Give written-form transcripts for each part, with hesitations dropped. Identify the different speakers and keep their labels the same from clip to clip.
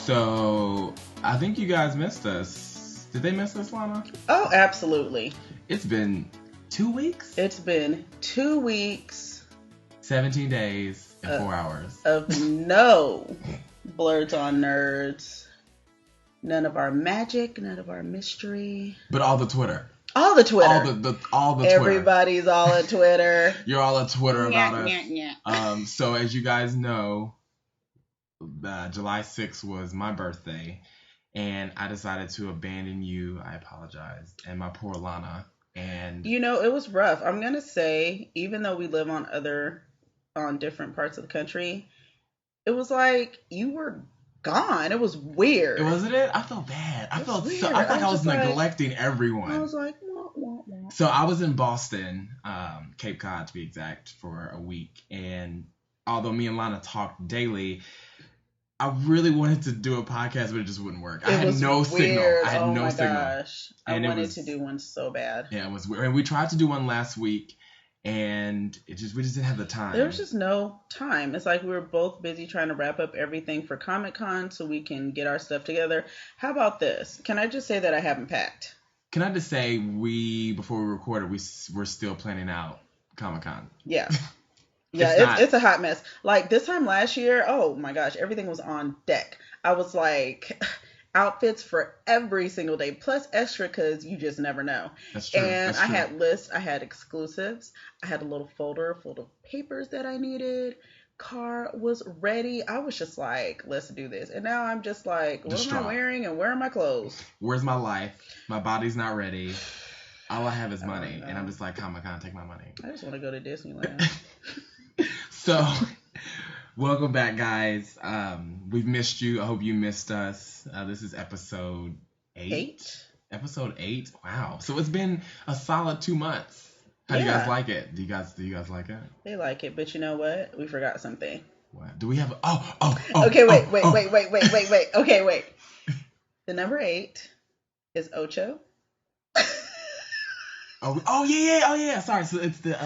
Speaker 1: So, I think you guys missed us. Did they miss us, Lana?
Speaker 2: Oh, absolutely.
Speaker 1: It's been 2 weeks?
Speaker 2: It's been 2 weeks.
Speaker 1: 17 days and 4 hours.
Speaker 2: Of no Blerds on Nerds. None of our magic, none of our mystery.
Speaker 1: But all the Twitter.
Speaker 2: All the Twitter.
Speaker 1: All the Twitter.
Speaker 2: Everybody's all at Twitter.
Speaker 1: You're all at Twitter about us. So as you guys know, July 6th was my birthday, and I decided to abandon you. I apologize. And my poor Lana. And
Speaker 2: it was rough. I'm gonna say, even though we live on different parts of the country, it was like you were gone. It was weird.
Speaker 1: Wasn't it? I felt bad. I felt weird. I felt like I was neglecting everyone.
Speaker 2: I was like, wah.
Speaker 1: So I was in Boston, Cape Cod to be exact, for a week, and although me and Lana talked daily, I really wanted to do a podcast, but it just wouldn't work. I had no signal.
Speaker 2: Oh my gosh. I wanted to do one so bad.
Speaker 1: Yeah, it was weird. And we tried to do one last week, and we just didn't have the time.
Speaker 2: There was just no time. It's like we were both busy trying to wrap up everything for Comic-Con so we can get our stuff together. How about this? Can I just say that I haven't packed?
Speaker 1: Can I just say before we recorded, we're still planning out Comic-Con.
Speaker 2: Yeah. Yeah, it's a hot mess. Like this time last year, oh my gosh, everything was on deck. I was like, outfits for every single day, plus extra because you just never know.
Speaker 1: That's true.
Speaker 2: And I had lists, I had exclusives, I had a little folder full of papers that I needed. Car was ready. I was just like, let's do this. And now I'm just like, what am I wearing and where are my clothes?
Speaker 1: Where's my life? My body's not ready. All I have is money. And I'm just like, Comic-Con, take my money.
Speaker 2: I just want to go to Disneyland.
Speaker 1: So, welcome back, guys. We've missed you. I hope you missed us. This is episode 8. Episode 8. Wow. So it's been a solid 2 months. How do you guys like it? Do you guys like it?
Speaker 2: They like it, but you know what? We forgot something.
Speaker 1: What? Do we have?
Speaker 2: Okay, wait. Okay, wait. The number 8 is Ocho.
Speaker 1: Oh yeah. Sorry. So it's the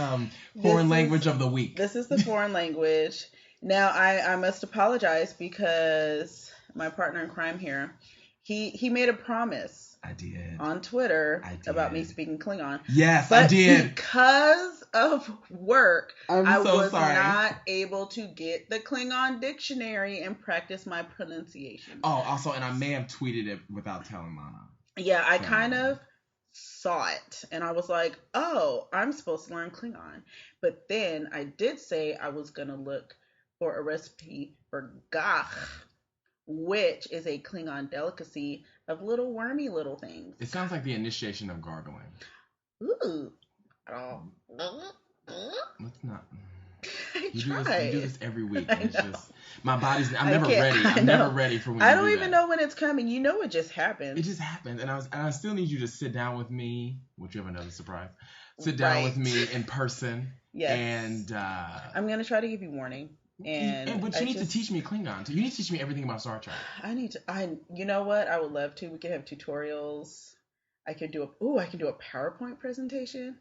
Speaker 1: foreign language of the week.
Speaker 2: This is the foreign language. Now I must apologize because my partner in crime here, he made a promise.
Speaker 1: I did.
Speaker 2: On Twitter about me speaking Klingon.
Speaker 1: Yes, I did.
Speaker 2: Because of work, I was
Speaker 1: sorry.
Speaker 2: not able to get the Klingon dictionary and practice my pronunciation.
Speaker 1: Oh, also, and I may have tweeted it without telling Lana.
Speaker 2: Yeah, I kind of saw it and I was like, oh, I'm supposed to learn Klingon. But then I did say I was going to look for a recipe for gach, which is a Klingon delicacy of little wormy little things.
Speaker 1: It sounds like the initiation of gargling.
Speaker 2: Ooh.
Speaker 1: Let's not.
Speaker 2: You
Speaker 1: do this every week. And it's just my body's. I'm never ready. I'm never ready for when
Speaker 2: I
Speaker 1: you
Speaker 2: don't
Speaker 1: do
Speaker 2: even know when it's coming. It just happened.
Speaker 1: It just happened, and I still need you to sit down with me. Which you have another surprise. Sit down with me in person. Yes. And
Speaker 2: I'm gonna try to give you warning.
Speaker 1: But you need to teach me Klingon. You need to teach me everything about Star Trek.
Speaker 2: You know what? I would love to. We could have tutorials. I could do a PowerPoint presentation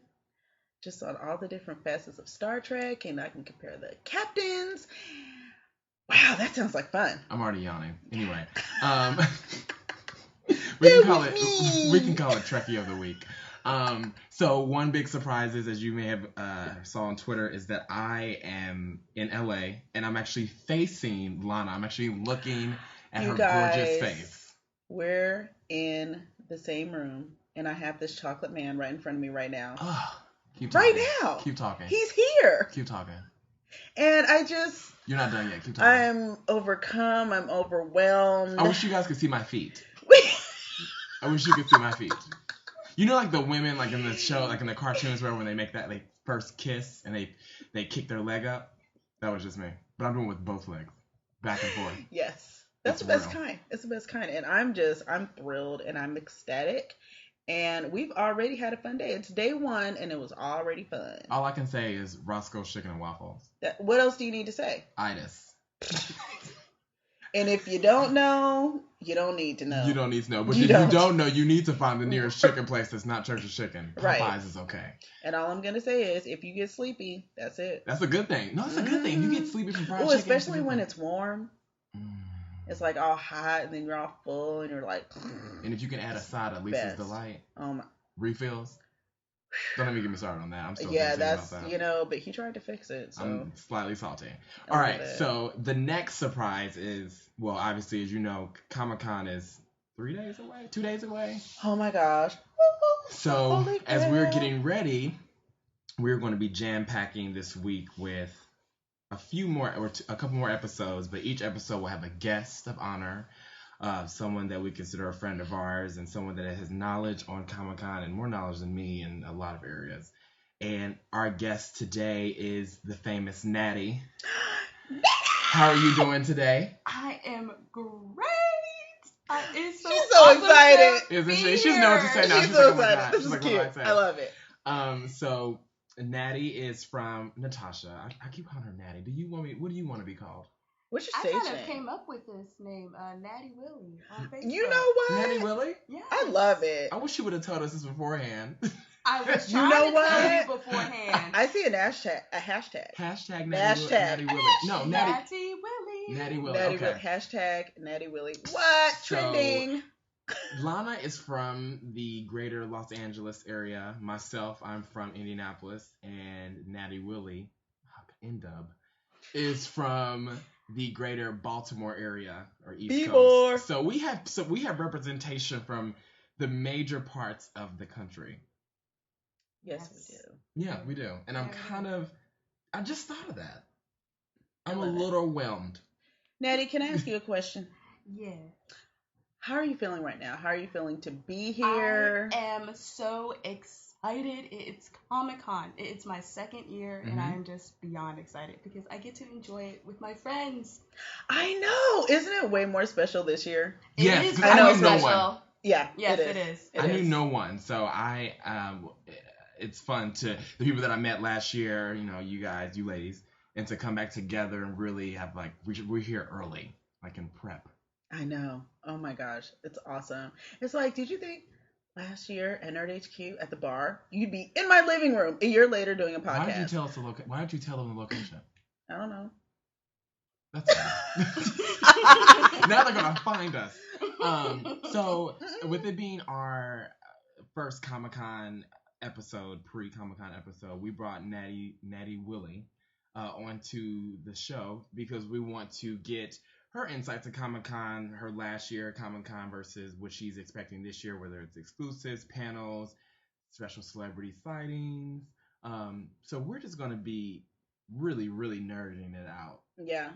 Speaker 2: just on all the different facets of Star Trek, and I can compare the captains. Wow, that sounds like fun.
Speaker 1: I'm already yawning. Anyway, we can call it Trekkie of the Week. So one big surprise is, as you may have saw on Twitter, is that I am in LA and I'm actually facing Lana. I'm actually looking at her gorgeous face.
Speaker 2: We're in the same room and I have this chocolate man right in front of me right now.
Speaker 1: Keep talking.
Speaker 2: Right now.
Speaker 1: Keep talking.
Speaker 2: He's here.
Speaker 1: Keep talking.
Speaker 2: And
Speaker 1: You're not done yet. Keep talking.
Speaker 2: I'm overcome. I'm overwhelmed.
Speaker 1: I wish you guys could see my feet. I wish you could see my feet. You know, like the women, like in the show, like in the cartoons, where when they make that first kiss and they kick their leg up. That was just me, but I'm doing it with both legs, back and forth.
Speaker 2: Yes, that's the best kind. It's the best kind, and I'm thrilled and I'm ecstatic, and we've already had a fun day. It's day 1, and it was already fun.
Speaker 1: All I can say is Roscoe's Chicken and Waffles.
Speaker 2: What else do you need to say?
Speaker 1: Itis.
Speaker 2: And if you don't know, you don't need to know.
Speaker 1: You don't need to know. But if you don't know, you need to find the nearest chicken place that's not Church's Chicken. Popeyes is okay.
Speaker 2: And all I'm going to say is, if you get sleepy, that's it.
Speaker 1: That's a good thing. No, it's a good thing. You get sleepy from fried chicken.
Speaker 2: Especially when it's warm. It's like all hot, and then you're all full, and you're like.
Speaker 1: And if you can add a side, at least it's delight. Refills. Don't even get me started on that. I'm still thinking about that.
Speaker 2: But he tried to fix it. So.
Speaker 1: I'm slightly salty. All right, so the next surprise is, well, obviously, as you know, Comic-Con is 3 days away, 2 days away.
Speaker 2: Oh my gosh.
Speaker 1: So as we're getting ready, we're going to be jam-packing this week with a few more, or a couple more episodes, but each episode will have a guest of honor. Someone that we consider a friend of ours, and someone that has knowledge on Comic-Con and more knowledge than me in a lot of areas. And our guest today is the famous Natty. How are you doing today?
Speaker 3: I am great.
Speaker 2: She's so excited.
Speaker 1: Isn't she? She knows what to say now.
Speaker 2: She's so excited. This is cute. I love it.
Speaker 1: So Natty is from Natasha. I keep calling her Natty. What do you want to be called?
Speaker 2: What's your stage name?
Speaker 3: I kind of came up with this name, Natty Willie, on Facebook.
Speaker 2: You know what?
Speaker 1: Natty Willie?
Speaker 3: Yeah.
Speaker 2: I love it.
Speaker 1: I wish you would have told us this beforehand.
Speaker 3: I was trying to tell you beforehand.
Speaker 2: I see a hashtag.
Speaker 1: Hashtag Natty Willie. No,
Speaker 3: Natty Willie.
Speaker 1: Natty Willie.
Speaker 2: Natty
Speaker 1: Okay.
Speaker 2: Willie. Hashtag Natty Willie. What? Trending.
Speaker 1: Lana is from the greater Los Angeles area. Myself, I'm from Indianapolis. And Natty Willie, N-dub, is from the greater Baltimore area, or East Coast. So we have representation from the major parts of the country.
Speaker 2: Yes, we do.
Speaker 1: Yeah, we do. And I just thought of that. I'm a little whelmed.
Speaker 2: Natty, can I ask you a question?
Speaker 3: Yeah.
Speaker 2: How are you feeling right now? How are you feeling to be here?
Speaker 3: I am so excited. It's Comic-Con. It's my second year, and I'm just beyond excited because I get to enjoy it with my friends.
Speaker 2: I know. Isn't it way more special this year?
Speaker 1: Yes,
Speaker 3: I know
Speaker 1: no one.
Speaker 2: Yeah.
Speaker 3: Yes, it is.
Speaker 1: I knew no one, so it's fun to the people that I met last year. You know, you guys, you ladies, and to come back together and really have we're here early, like in prep.
Speaker 2: I know. Oh my gosh, it's awesome. It's like, did you think last year at Nerd HQ at the bar, you'd be in my living room a year later doing a podcast?
Speaker 1: Why did you tell us Why did you tell them the location?
Speaker 2: I don't know.
Speaker 1: That's now they're gonna find us. So with it being our first Comic-Con episode, pre-Comic-Con episode, we brought Natty Willie onto the show because we want to get her insights to Comic-Con, her last year Comic-Con versus what she's expecting this year, whether it's exclusives, panels, special celebrity sightings. So we're just going to be really, really nerding it out.
Speaker 2: Yeah,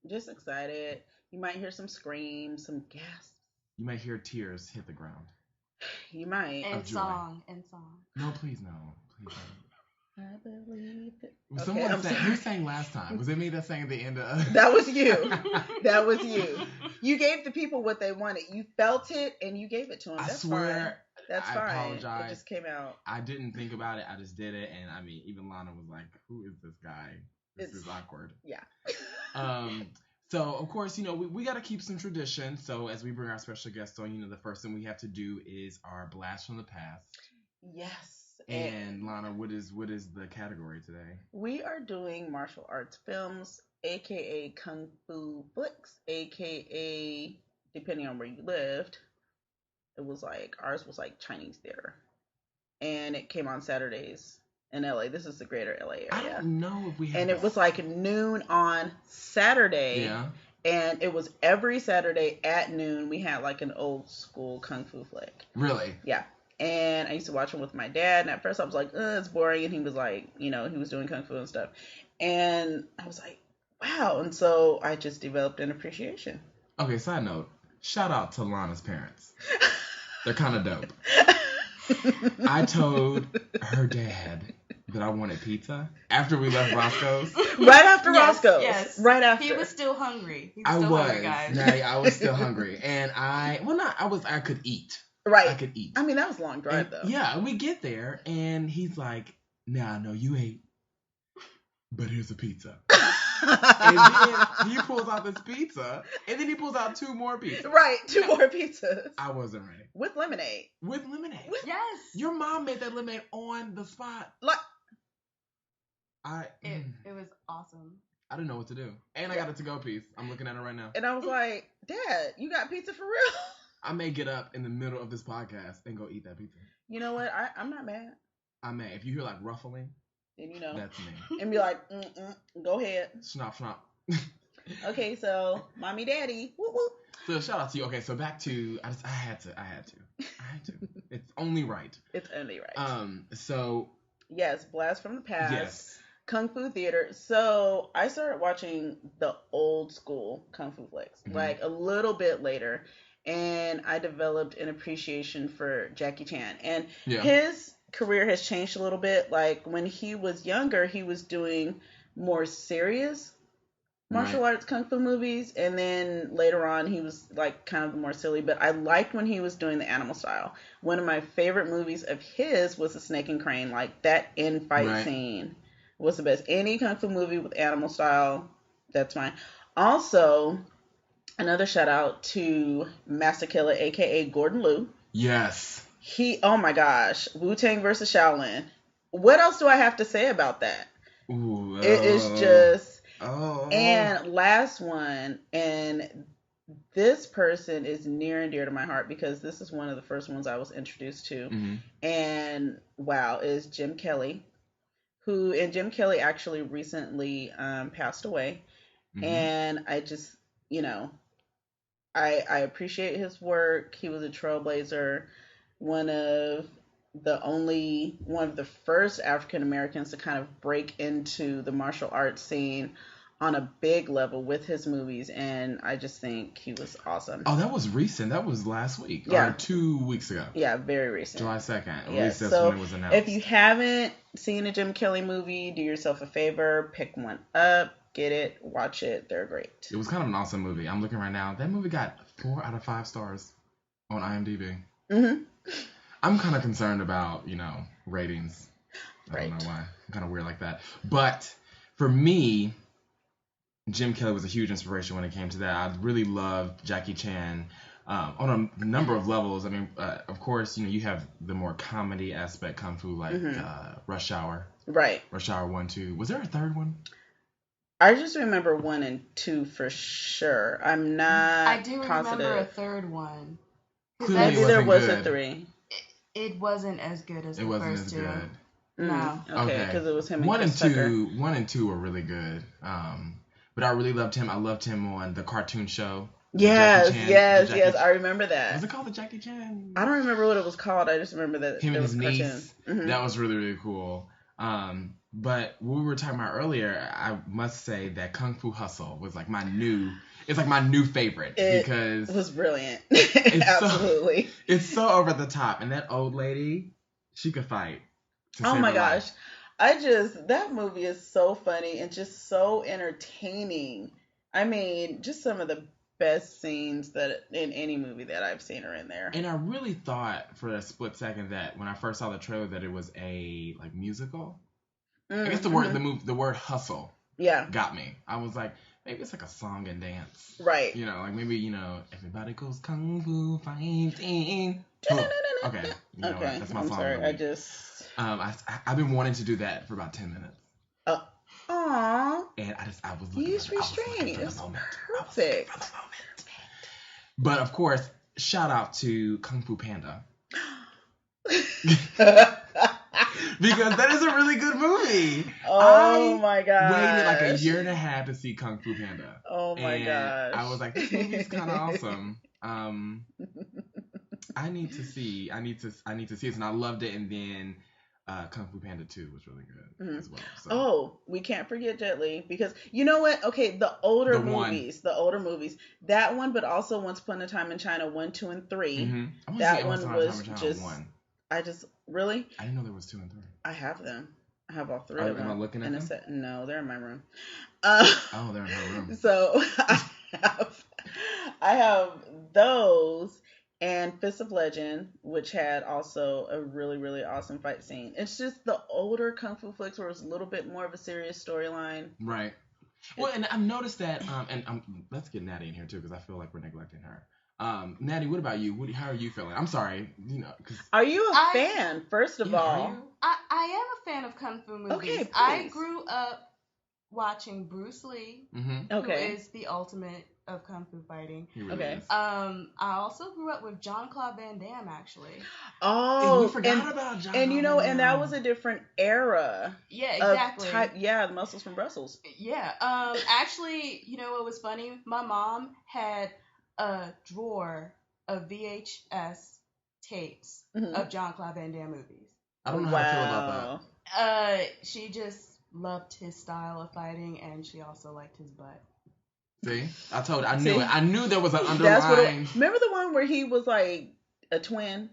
Speaker 2: just excited. You might hear some screams, some gasps.
Speaker 1: You might hear tears hit the ground.
Speaker 2: You might.
Speaker 3: And song.
Speaker 1: No, please no. Please no.
Speaker 2: I believe it.
Speaker 1: Someone sang. Who sang last time? Was it me that sang at the end of?
Speaker 2: That was you. That was you. You gave the people what they wanted. You felt it and you gave it to them. That's
Speaker 1: I swear.
Speaker 2: Fine. That's fine.
Speaker 1: I apologize.
Speaker 2: It just came out.
Speaker 1: I didn't think about it. I just did it, and I mean, even Lana was like, "Who is this guy? This is awkward."
Speaker 2: Yeah.
Speaker 1: So of course, you know, we got to keep some tradition. So as we bring our special guests on, you know, the first thing we have to do is our blast from the past.
Speaker 2: Yes.
Speaker 1: And Lana, what is the category today?
Speaker 2: We are doing martial arts films, aka kung fu flicks, aka depending on where you lived. It was like ours was like Chinese theater, and it came on Saturdays in LA. This is the greater LA area.
Speaker 1: I don't know if we have.
Speaker 2: And it was like noon on Saturday.
Speaker 1: Yeah.
Speaker 2: And it was every Saturday at noon. We had like an old school kung fu flick.
Speaker 1: Really?
Speaker 2: Yeah. And I used to watch him with my dad. And at first I was like, it's boring. And he was like, you know, he was doing kung fu and stuff. And I was like, wow. And so I just developed an appreciation.
Speaker 1: Okay, side note. Shout out to Lana's parents. They're kind of dope. I told her dad that I wanted pizza after we left Roscoe's.
Speaker 2: Right after Roscoe's.
Speaker 3: Yes.
Speaker 2: Right after.
Speaker 3: He was still hungry. Hungry, guys.
Speaker 1: Natty, I was still hungry. And I could eat.
Speaker 2: Right.
Speaker 1: I could eat.
Speaker 2: I mean, that was a long drive, though.
Speaker 1: Yeah, we get there, and he's like, nah, no, you ate. But here's a pizza. And then he pulls out this pizza, and then he pulls out 2 more pizzas.
Speaker 2: Right, 2 more pizzas.
Speaker 1: I wasn't ready.
Speaker 2: With lemonade.
Speaker 3: Yes.
Speaker 1: Your mom made that lemonade on the spot.
Speaker 2: Like,
Speaker 3: it was awesome.
Speaker 1: I didn't know what to do. And I got a to-go piece. I'm looking at it right now.
Speaker 2: And I was like, Dad, you got pizza for real?
Speaker 1: I may get up in the middle of this podcast and go eat that pizza.
Speaker 2: You know what? I'm not mad.
Speaker 1: I may. If you hear like ruffling,
Speaker 2: then
Speaker 1: that's me.
Speaker 2: And be like, go ahead.
Speaker 1: Snop, snop.
Speaker 2: Okay, so mommy, daddy, whoop whoop.
Speaker 1: So shout out to you. Okay, so back to I had to. It's only right.
Speaker 2: It's only right.
Speaker 1: So
Speaker 2: yes, Blast from the Past.
Speaker 1: Yes.
Speaker 2: Kung Fu theater. So I started watching the old school Kung Fu flicks, like a little bit later, and I developed an appreciation for Jackie Chan. And his career has changed a little bit. Like when he was younger, he was doing more serious martial arts kung fu movies, and then later on he was like kind of more silly, but I liked when he was doing the animal style. One of my favorite movies of his was The Snake and Crane. Like that end fight scene was the best. Any kung fu movie with animal style, that's fine. Also, another shout out to Master Killer, aka Gordon Liu.
Speaker 1: Yes.
Speaker 2: Oh my gosh, Wu-Tang versus Shaolin. What else do I have to say about that?
Speaker 1: Ooh,
Speaker 2: it is just and last one, and this person is near and dear to my heart because this is one of the first ones I was introduced to. And wow, is Jim Kelly, and Jim Kelly actually recently passed away. And I just, I appreciate his work. He was a trailblazer, one of the first African Americans to kind of break into the martial arts scene on a big level with his movies, and I just think he was awesome.
Speaker 1: Oh, that was recent. That was last week. Yeah. Or 2 weeks ago.
Speaker 2: Yeah, very recent.
Speaker 1: July 2nd. At
Speaker 2: least
Speaker 1: that's when it was announced.
Speaker 2: If you haven't seen a Jim Kelly movie, do yourself a favor, pick one up, get it, watch it. They're great.
Speaker 1: It was kind of an awesome movie. I'm looking right now. That movie got 4 out of 5 stars on IMDb. I'm kind of concerned about, ratings. I don't know why. I'm kind of weird like that. But for me, Jim Kelly was a huge inspiration when it came to that. I really loved Jackie Chan on a number of levels. I mean, of course, you have the more comedy aspect kung fu, like Rush Hour.
Speaker 2: Right.
Speaker 1: Rush Hour 1, 2. Was there a third one?
Speaker 2: I just remember 1 and 2 for sure. I'm not
Speaker 3: I do
Speaker 2: positive.
Speaker 3: remember a third one.
Speaker 1: Clearly
Speaker 2: there was
Speaker 1: good.
Speaker 2: A 3.
Speaker 3: It wasn't as good as the
Speaker 1: first 2.
Speaker 3: It wasn't as good.
Speaker 2: No. Okay, because it was him and
Speaker 1: 1 and
Speaker 2: Chris Tucker.
Speaker 1: 1 and 2 were really good. But I really loved him. I loved him on the cartoon show.
Speaker 2: Yes. I remember that.
Speaker 1: Was it called the Jackie Chan?
Speaker 2: I don't remember what it was called. I just remember that
Speaker 1: him
Speaker 2: there
Speaker 1: and his
Speaker 2: was
Speaker 1: niece. That was really, really cool. But what we were talking about earlier, I must say that Kung Fu Hustle was like my new favorite because
Speaker 2: it was brilliant. Absolutely.
Speaker 1: It's so over the top, and that old lady, she could fight.
Speaker 2: Oh my gosh. That movie is so funny and just so entertaining. I mean, just some of the best scenes that in any movie that I've seen are in there.
Speaker 1: And I really thought for a split second that when I first saw the trailer that it was a like musical. I guess the word hustle got me. I was like, maybe it's like a song and dance.
Speaker 2: Right.
Speaker 1: Like maybe, everybody goes kung fu fighting. Okay. What? That's my song.
Speaker 2: Sorry,
Speaker 1: I've been wanting to do that for about 10 minutes.
Speaker 2: Aww.
Speaker 1: And I was looking
Speaker 2: Use restraint.
Speaker 1: for the moment.
Speaker 2: Perfect.
Speaker 1: But of course, shout out to Kung Fu Panda. Because that is a really good movie.
Speaker 2: Oh my god!
Speaker 1: Waited like a year and a half to see Kung Fu Panda.
Speaker 2: Oh my gosh!
Speaker 1: I was like, this movie's kind of awesome. I need to see it, and I loved it. And then Kung Fu Panda 2 was really good as well. So.
Speaker 2: Oh, we can't forget Jet Li because you know what? Okay, the older movies, that one, but also Once Upon a Time in China 1, 2, and 3. That one was just. Really?
Speaker 1: I didn't know there was 2 and 3.
Speaker 2: I have them. I have all 3 of them.
Speaker 1: Am I looking at them?
Speaker 2: No, they're in my room.
Speaker 1: Oh, they're in her room.
Speaker 2: So I have those and Fist of Legend, which had also a really, really awesome fight scene. It's just the older Kung Fu flicks where it's a little bit more of a serious storyline.
Speaker 1: Right. Well, and I've noticed that, and let's get Natty in here too because I feel like we're neglecting her. Natty, what about you? How are you feeling? I'm sorry,
Speaker 2: Are you a fan? First of all,
Speaker 3: I am a fan of kung fu movies.
Speaker 2: Okay, please.
Speaker 3: I grew up watching Bruce Lee,
Speaker 2: Okay.
Speaker 3: who is the ultimate of kung fu fighting.
Speaker 1: He really
Speaker 2: Okay.
Speaker 1: is.
Speaker 3: I also grew up with Jean-Claude Van Damme, actually.
Speaker 2: Oh,
Speaker 1: we forgot about John.
Speaker 2: And and that was a different era.
Speaker 3: Yeah, exactly.
Speaker 2: The Muscles from Brussels.
Speaker 3: Yeah. Actually, you know what was funny? My mom had a drawer of VHS tapes of Jean-Claude Van Damme movies.
Speaker 1: I don't know how to feel about
Speaker 3: that. She just loved his style of fighting, and she also liked his butt.
Speaker 1: See? I told you. I knew it. I knew there was an underlying...
Speaker 2: Remember the one where he was like a twin?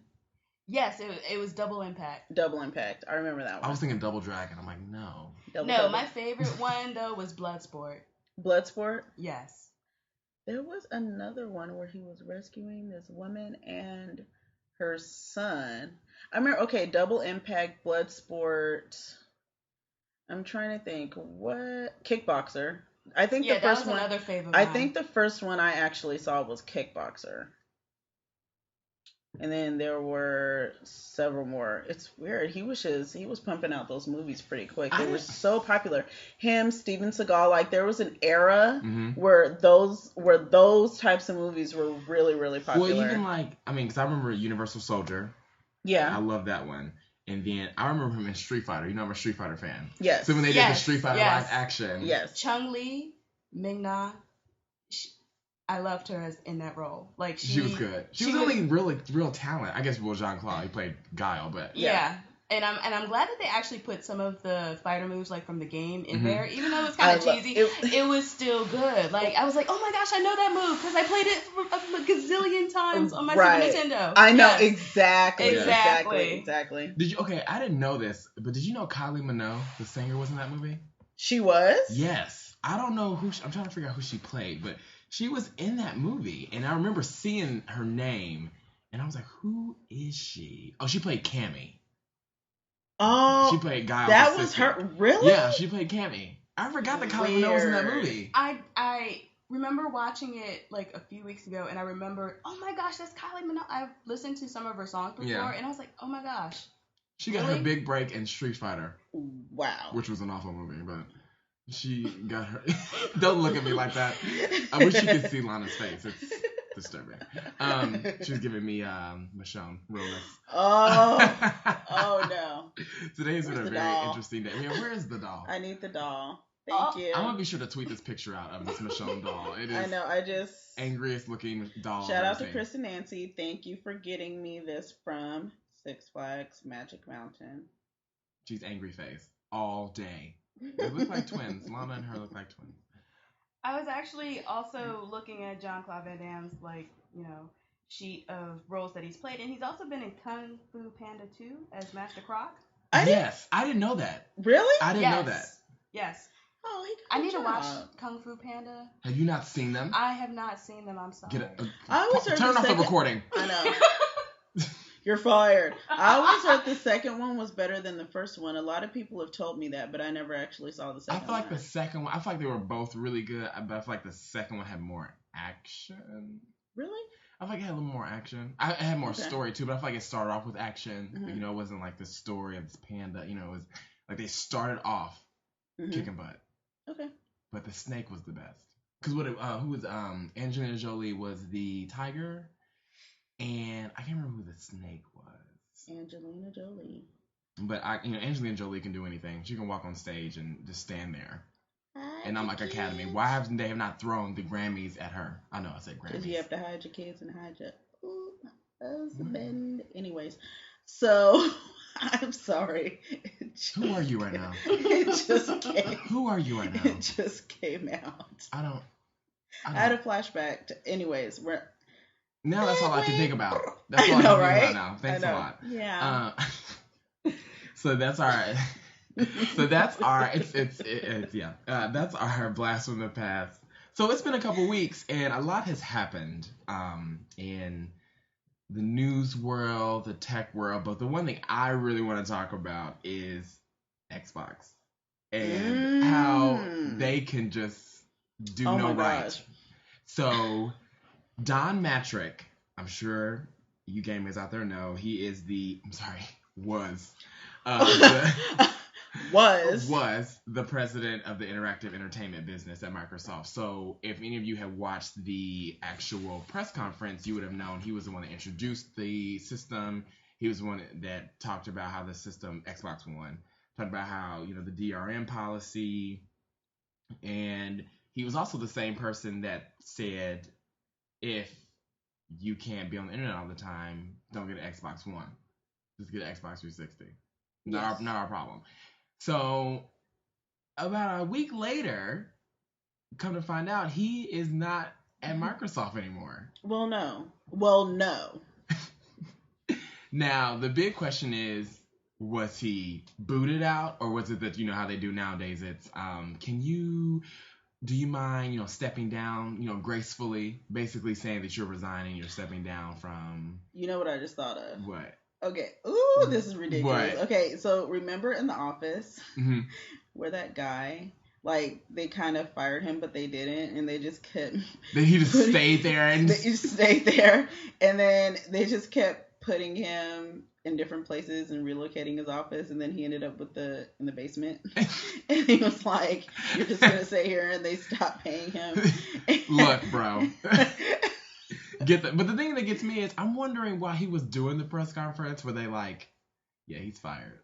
Speaker 3: Yes, it was Double Impact.
Speaker 2: Double Impact. I remember that one.
Speaker 1: I was thinking Double Dragon. I'm like, no.
Speaker 2: Double.
Speaker 3: My favorite one, though, was Bloodsport.
Speaker 2: Bloodsport?
Speaker 3: Yes.
Speaker 2: There was another one where he was rescuing this woman and her son. I remember, Double Impact, Bloodsport. I'm trying to think. What? Kickboxer. I think the first one.
Speaker 3: Another favorite.
Speaker 2: I think the first one I actually saw was Kickboxer. And then there were several more. It's weird. He was pumping out those movies pretty quick. They were so popular. Him, Steven Seagal, like there was an era where those types of movies were really, really popular.
Speaker 1: Well, even because I remember Universal Soldier.
Speaker 2: Yeah.
Speaker 1: I love that one. And then I remember him in Street Fighter. You know I'm a Street Fighter fan.
Speaker 2: Yes.
Speaker 1: So when they did the Street Fighter live action.
Speaker 2: Yes.
Speaker 3: Chun-Li, Ming-Na, I loved her in that role. Like
Speaker 1: she was good. She was only real talent. I guess Jean-Claude, he played Guile, but
Speaker 3: yeah. And I'm glad that they actually put some of the fighter moves like from the game in there, even though it was kind of cheesy. It was still good. Like I was like, oh my gosh, I know that move because I played it a gazillion times on my Super Nintendo.
Speaker 2: I know exactly.
Speaker 1: Did you? Okay, I didn't know this, but did you know Kylie Minogue, the singer, was in that movie?
Speaker 2: She was?
Speaker 1: Yes. I don't know who. I'm trying to figure out who she played, but she was in that movie, and I remember seeing her name, and I was like, who is she? Oh, she played Cammy.
Speaker 2: Oh,
Speaker 1: she played Guile.
Speaker 2: That was her, really?
Speaker 1: Yeah, she played Cammy. I forgot that Kylie Minogue was in that movie.
Speaker 3: I remember watching it like a few weeks ago, and I remember, oh my gosh, that's Kylie Minogue. I've listened to some of her songs before, and I was like, oh my gosh.
Speaker 1: She got her big break in Street Fighter.
Speaker 2: Wow.
Speaker 1: Which was an awful movie, but she got her. Don't look at me like that. I wish you could see Lana's face. It's disturbing. She was giving me Michonne realness.
Speaker 2: Oh no.
Speaker 1: Today's been a very interesting day. Yeah, where is the doll?
Speaker 2: I need the doll. Thank you.
Speaker 1: I'm gonna be sure to tweet this picture out of this Michonne doll. It is.
Speaker 2: I know. I just
Speaker 1: angriest looking doll.
Speaker 2: Shout out to Chris and Nancy. Thank you for getting me this from Six Flags Magic Mountain.
Speaker 1: She's angry face all day. They look like twins. Lana and her look like twins.
Speaker 3: I was actually also looking at Jean-Claude Van Damme's sheet of roles that he's played, and he's also been in Kung Fu Panda 2 as Master Croc.
Speaker 1: I didn't know that.
Speaker 2: Really?
Speaker 1: I didn't know that.
Speaker 3: Yes.
Speaker 2: Oh,
Speaker 3: I need to watch Kung Fu Panda.
Speaker 1: Have you not seen them?
Speaker 3: I have not seen them. I'm sorry.
Speaker 1: Turn off the recording.
Speaker 2: I know. You're fired. I always heard the second one was better than the first one. A lot of people have told me that, but I never actually saw the second one.
Speaker 1: I feel like the second one, I feel like they were both really good, but I feel like the second one had more action.
Speaker 2: Really?
Speaker 1: I feel like it had a little more action. It had more story too, but I feel like it started off with action. Mm-hmm. But, it wasn't like the story of this panda. It was like they started off kicking butt. Okay. But the snake was the best. Because who was Angelina Jolie was the tiger. And I can't remember who the snake was.
Speaker 2: Angelina Jolie.
Speaker 1: But Angelina Jolie can do anything. She can walk on stage and just stand there. And I'm like, Academy. Why haven't they not thrown the Grammys at her? I know I said Grammys.
Speaker 2: Because you have to hide your kids and hide your husband. Anyways, so I'm sorry.
Speaker 1: Who are you right now?
Speaker 2: It just came.
Speaker 1: Who are you right now?
Speaker 2: It just came out.
Speaker 1: I don't.
Speaker 2: I had a flashback. Anyways,
Speaker 1: now that's all I can think about. That's all I can think about now. Thanks a lot.
Speaker 2: Yeah.
Speaker 1: So that's our. That's our blast from the past. So it's been a couple weeks, and a lot has happened in the news world, the tech world. But the one thing I really want to talk about is Xbox and how they can just do no right. Gosh. So Don Matrick, I'm sure you gamers out there know, he is was was the president of the interactive entertainment business at Microsoft. So if any of you have watched the actual press conference, you would have known he was the one that introduced the system. He was the one that talked about how the system, Xbox One, talked about how, the DRM policy. And he was also the same person that said, if you can't be on the internet all the time, don't get an Xbox One. Just get an Xbox 360. Not our problem. So about a week later, come to find out, he is not at Microsoft anymore.
Speaker 2: Well, no.
Speaker 1: Now, the big question is, was he booted out, or was it that, how they do nowadays, it's, do you mind, stepping down, gracefully, basically saying that you're resigning, you're stepping down from...
Speaker 2: You know what I just thought of?
Speaker 1: What?
Speaker 2: Okay. Ooh, this is ridiculous.
Speaker 1: What?
Speaker 2: Okay, so remember in The Office,
Speaker 1: mm-hmm.
Speaker 2: where that guy, they kind of fired him, but they didn't, and they just kept...
Speaker 1: He just stayed there and...
Speaker 2: He just stayed there, and then they just kept putting him in different places and relocating his office, and then he ended up in the basement. And he was like, "You're just gonna stay here," and they stopped paying him.
Speaker 1: Look, bro. Get that. But the thing that gets me is, I'm wondering why he was doing the press conference where they yeah, he's fired.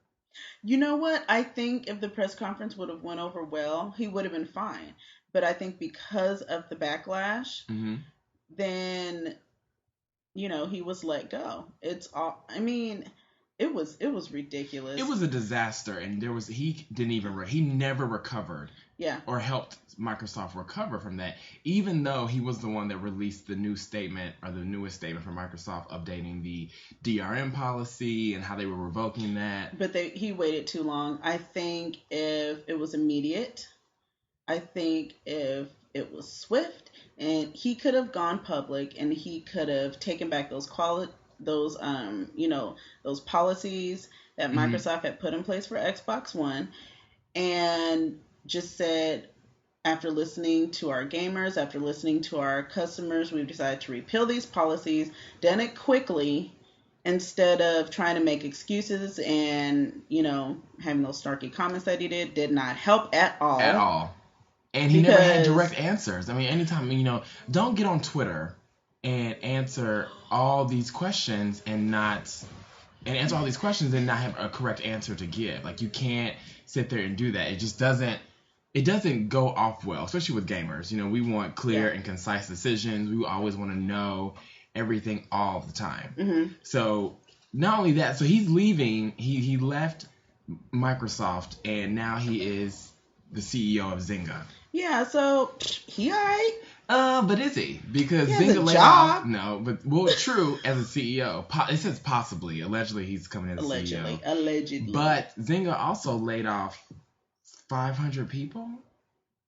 Speaker 2: You know what? I think if the press conference would have went over well, he would have been fine. But I think because of the backlash,
Speaker 1: mm-hmm.
Speaker 2: then he was let go. It's all. I mean, it was ridiculous.
Speaker 1: It was a disaster, and he never recovered.
Speaker 2: Yeah.
Speaker 1: Or helped Microsoft recover from that, even though he was the one that released the new statement, or the newest statement from Microsoft, updating the DRM policy and how they were revoking that.
Speaker 2: But he waited too long. I think if it was immediate, I think if it was swift, and he could have gone public, and he could have taken back those policies that Microsoft had put in place for Xbox One, and just said, after listening to our gamers, after listening to our customers, we've decided to repeal these policies, done it quickly, instead of trying to make excuses and, having those snarky comments that he did not help at all.
Speaker 1: At all. And he never had direct answers. I mean, anytime, don't get on Twitter and answer all these questions and answer all these questions and not have a correct answer to give. You can't sit there and do that. It just doesn't go off well, especially with gamers. We want clear and concise decisions. We always want to know everything all the time.
Speaker 2: Mm-hmm.
Speaker 1: So not only that, so he's leaving. He left Microsoft, and now he is the CEO of Zynga.
Speaker 2: Yeah, so he alright.
Speaker 1: But is he? Because
Speaker 2: he
Speaker 1: Zynga laid off. No, but true as a CEO. It says possibly. Allegedly, he's coming as a CEO.
Speaker 2: Allegedly.
Speaker 1: But Zynga also laid off 500 people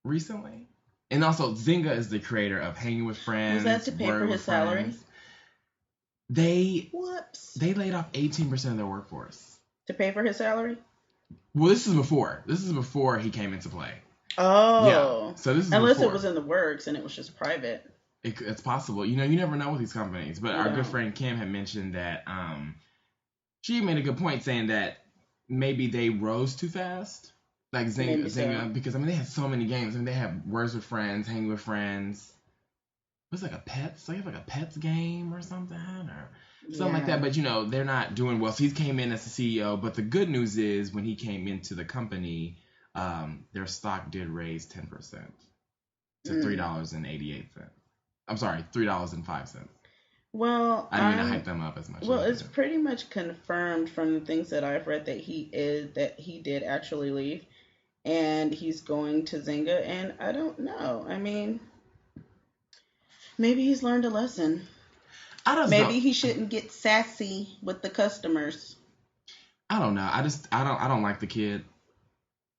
Speaker 1: recently. And also, Zynga is the creator of Hanging with Friends.
Speaker 2: Was that to pay for his salary?
Speaker 1: They laid off 18% of their workforce.
Speaker 2: To pay for his salary?
Speaker 1: Well, this is before. This is before he came into play.
Speaker 2: Oh.
Speaker 1: Yeah. So this is
Speaker 2: unless
Speaker 1: before.
Speaker 2: It was in the works and it was just private.
Speaker 1: It's possible. You never know with these companies. But our good friend Kim had mentioned that she made a good point saying that maybe they rose too fast. Like Zynga, because they had so many games. They have Words with Friends, Hang with Friends. It was like a Pets. They have like a Pets game or something, or something like that. But they're not doing well. So he came in as the CEO. But the good news is, when he came into the company, their stock did raise 10% to $3.88. I'm sorry, $3.05.
Speaker 2: Well,
Speaker 1: I didn't mean to hype them up as much.
Speaker 2: Well, it's pretty much confirmed from the things that I've read that he did actually leave, and he's going to Zynga. And I don't know. I mean, maybe he's learned a lesson. Maybe he shouldn't get sassy with the customers.
Speaker 1: I don't know. I don't like the kid.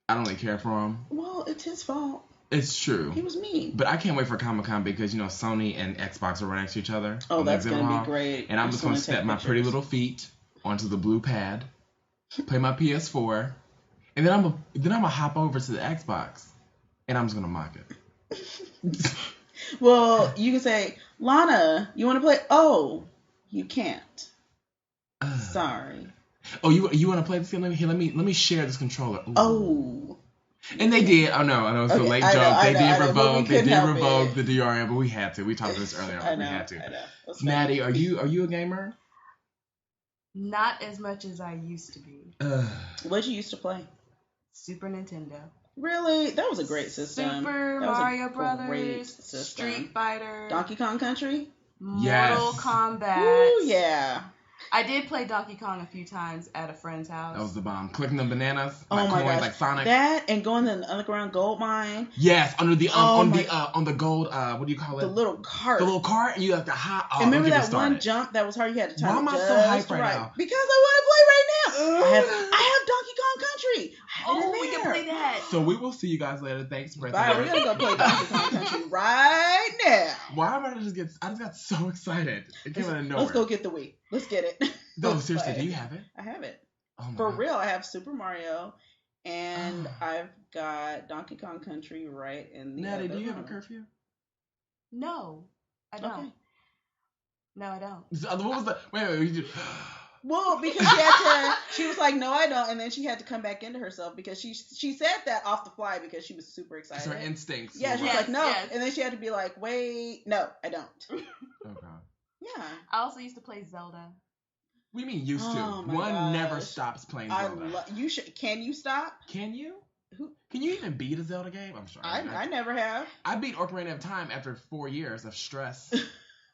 Speaker 1: I don't really care for him.
Speaker 2: Well, it's his fault.
Speaker 1: It's true.
Speaker 2: He was mean.
Speaker 1: But I can't wait for Comic-Con because, Sony and Xbox are right next to each other.
Speaker 2: Oh, that's going to be great.
Speaker 1: And I'm just going to step my pretty little feet onto the blue pad, play my PS4, and then I'm gonna hop over to the Xbox, and I'm just going to mock it.
Speaker 2: Well, you can say, Lana, you want to play? Oh, you can't. Sorry.
Speaker 1: Oh, you want to play this game? Let me share this controller. Ooh.
Speaker 2: Oh.
Speaker 1: And they did. Oh no, I know it's a late joke. They did revoke the DRM, but we had to. We talked about this earlier. We had to. Maddie, are you a gamer?
Speaker 3: Not as much as I used to be.
Speaker 2: What'd you used to play?
Speaker 3: Super Nintendo.
Speaker 2: Really? That was a great system.
Speaker 3: Super Mario Brothers, Street Fighter,
Speaker 2: Donkey Kong Country,
Speaker 3: Mortal Kombat.
Speaker 2: Ooh, yeah.
Speaker 3: I did play Donkey Kong a few times at a friend's house.
Speaker 1: That was the bomb. Clicking the bananas,
Speaker 2: like
Speaker 1: coins,
Speaker 2: gosh.
Speaker 1: like Sonic.
Speaker 2: That and going to the underground gold mine.
Speaker 1: Yes, under the on the gold what do you call it?
Speaker 2: The little cart.
Speaker 1: The little cart, and you have to hop. Oh,
Speaker 2: and remember that one jump that was hard? You had to time.
Speaker 1: Why am I so hyped right now?
Speaker 2: Because I want to play right now. I have Donkey Kong Country.
Speaker 3: We can play that.
Speaker 1: So we will see you guys later. Thanks, Brett.
Speaker 2: Bye. We're gonna go play Donkey Kong Country right now.
Speaker 1: Why am I I just got so excited. It came out of nowhere.
Speaker 2: Let's go get the Wii. Let's get it.
Speaker 1: No, seriously, do you have it?
Speaker 2: I have it.
Speaker 1: Oh my
Speaker 2: For
Speaker 1: God.
Speaker 2: real, I have Super Mario, and I've got Donkey Kong Country right in the
Speaker 1: Natty, do you have a curfew?
Speaker 3: No, I don't. Okay. No, I don't.
Speaker 1: So, what was the... Wait.
Speaker 2: Well, because she was like, no, I don't. And then she had to come back into herself because she said that off the fly because she was super excited.
Speaker 1: It's her instincts.
Speaker 2: Yeah, she was like, no. Yes. And then she had to be like, wait, no, I don't.
Speaker 1: Okay.
Speaker 2: Yeah.
Speaker 3: I also used to play Zelda.
Speaker 1: What do you mean used to? One never stops playing Zelda.
Speaker 2: Can you stop?
Speaker 1: Can you? Can you even beat a Zelda game? I'm sorry.
Speaker 2: I never have.
Speaker 1: I beat Ocarina of Time after 4 years of stress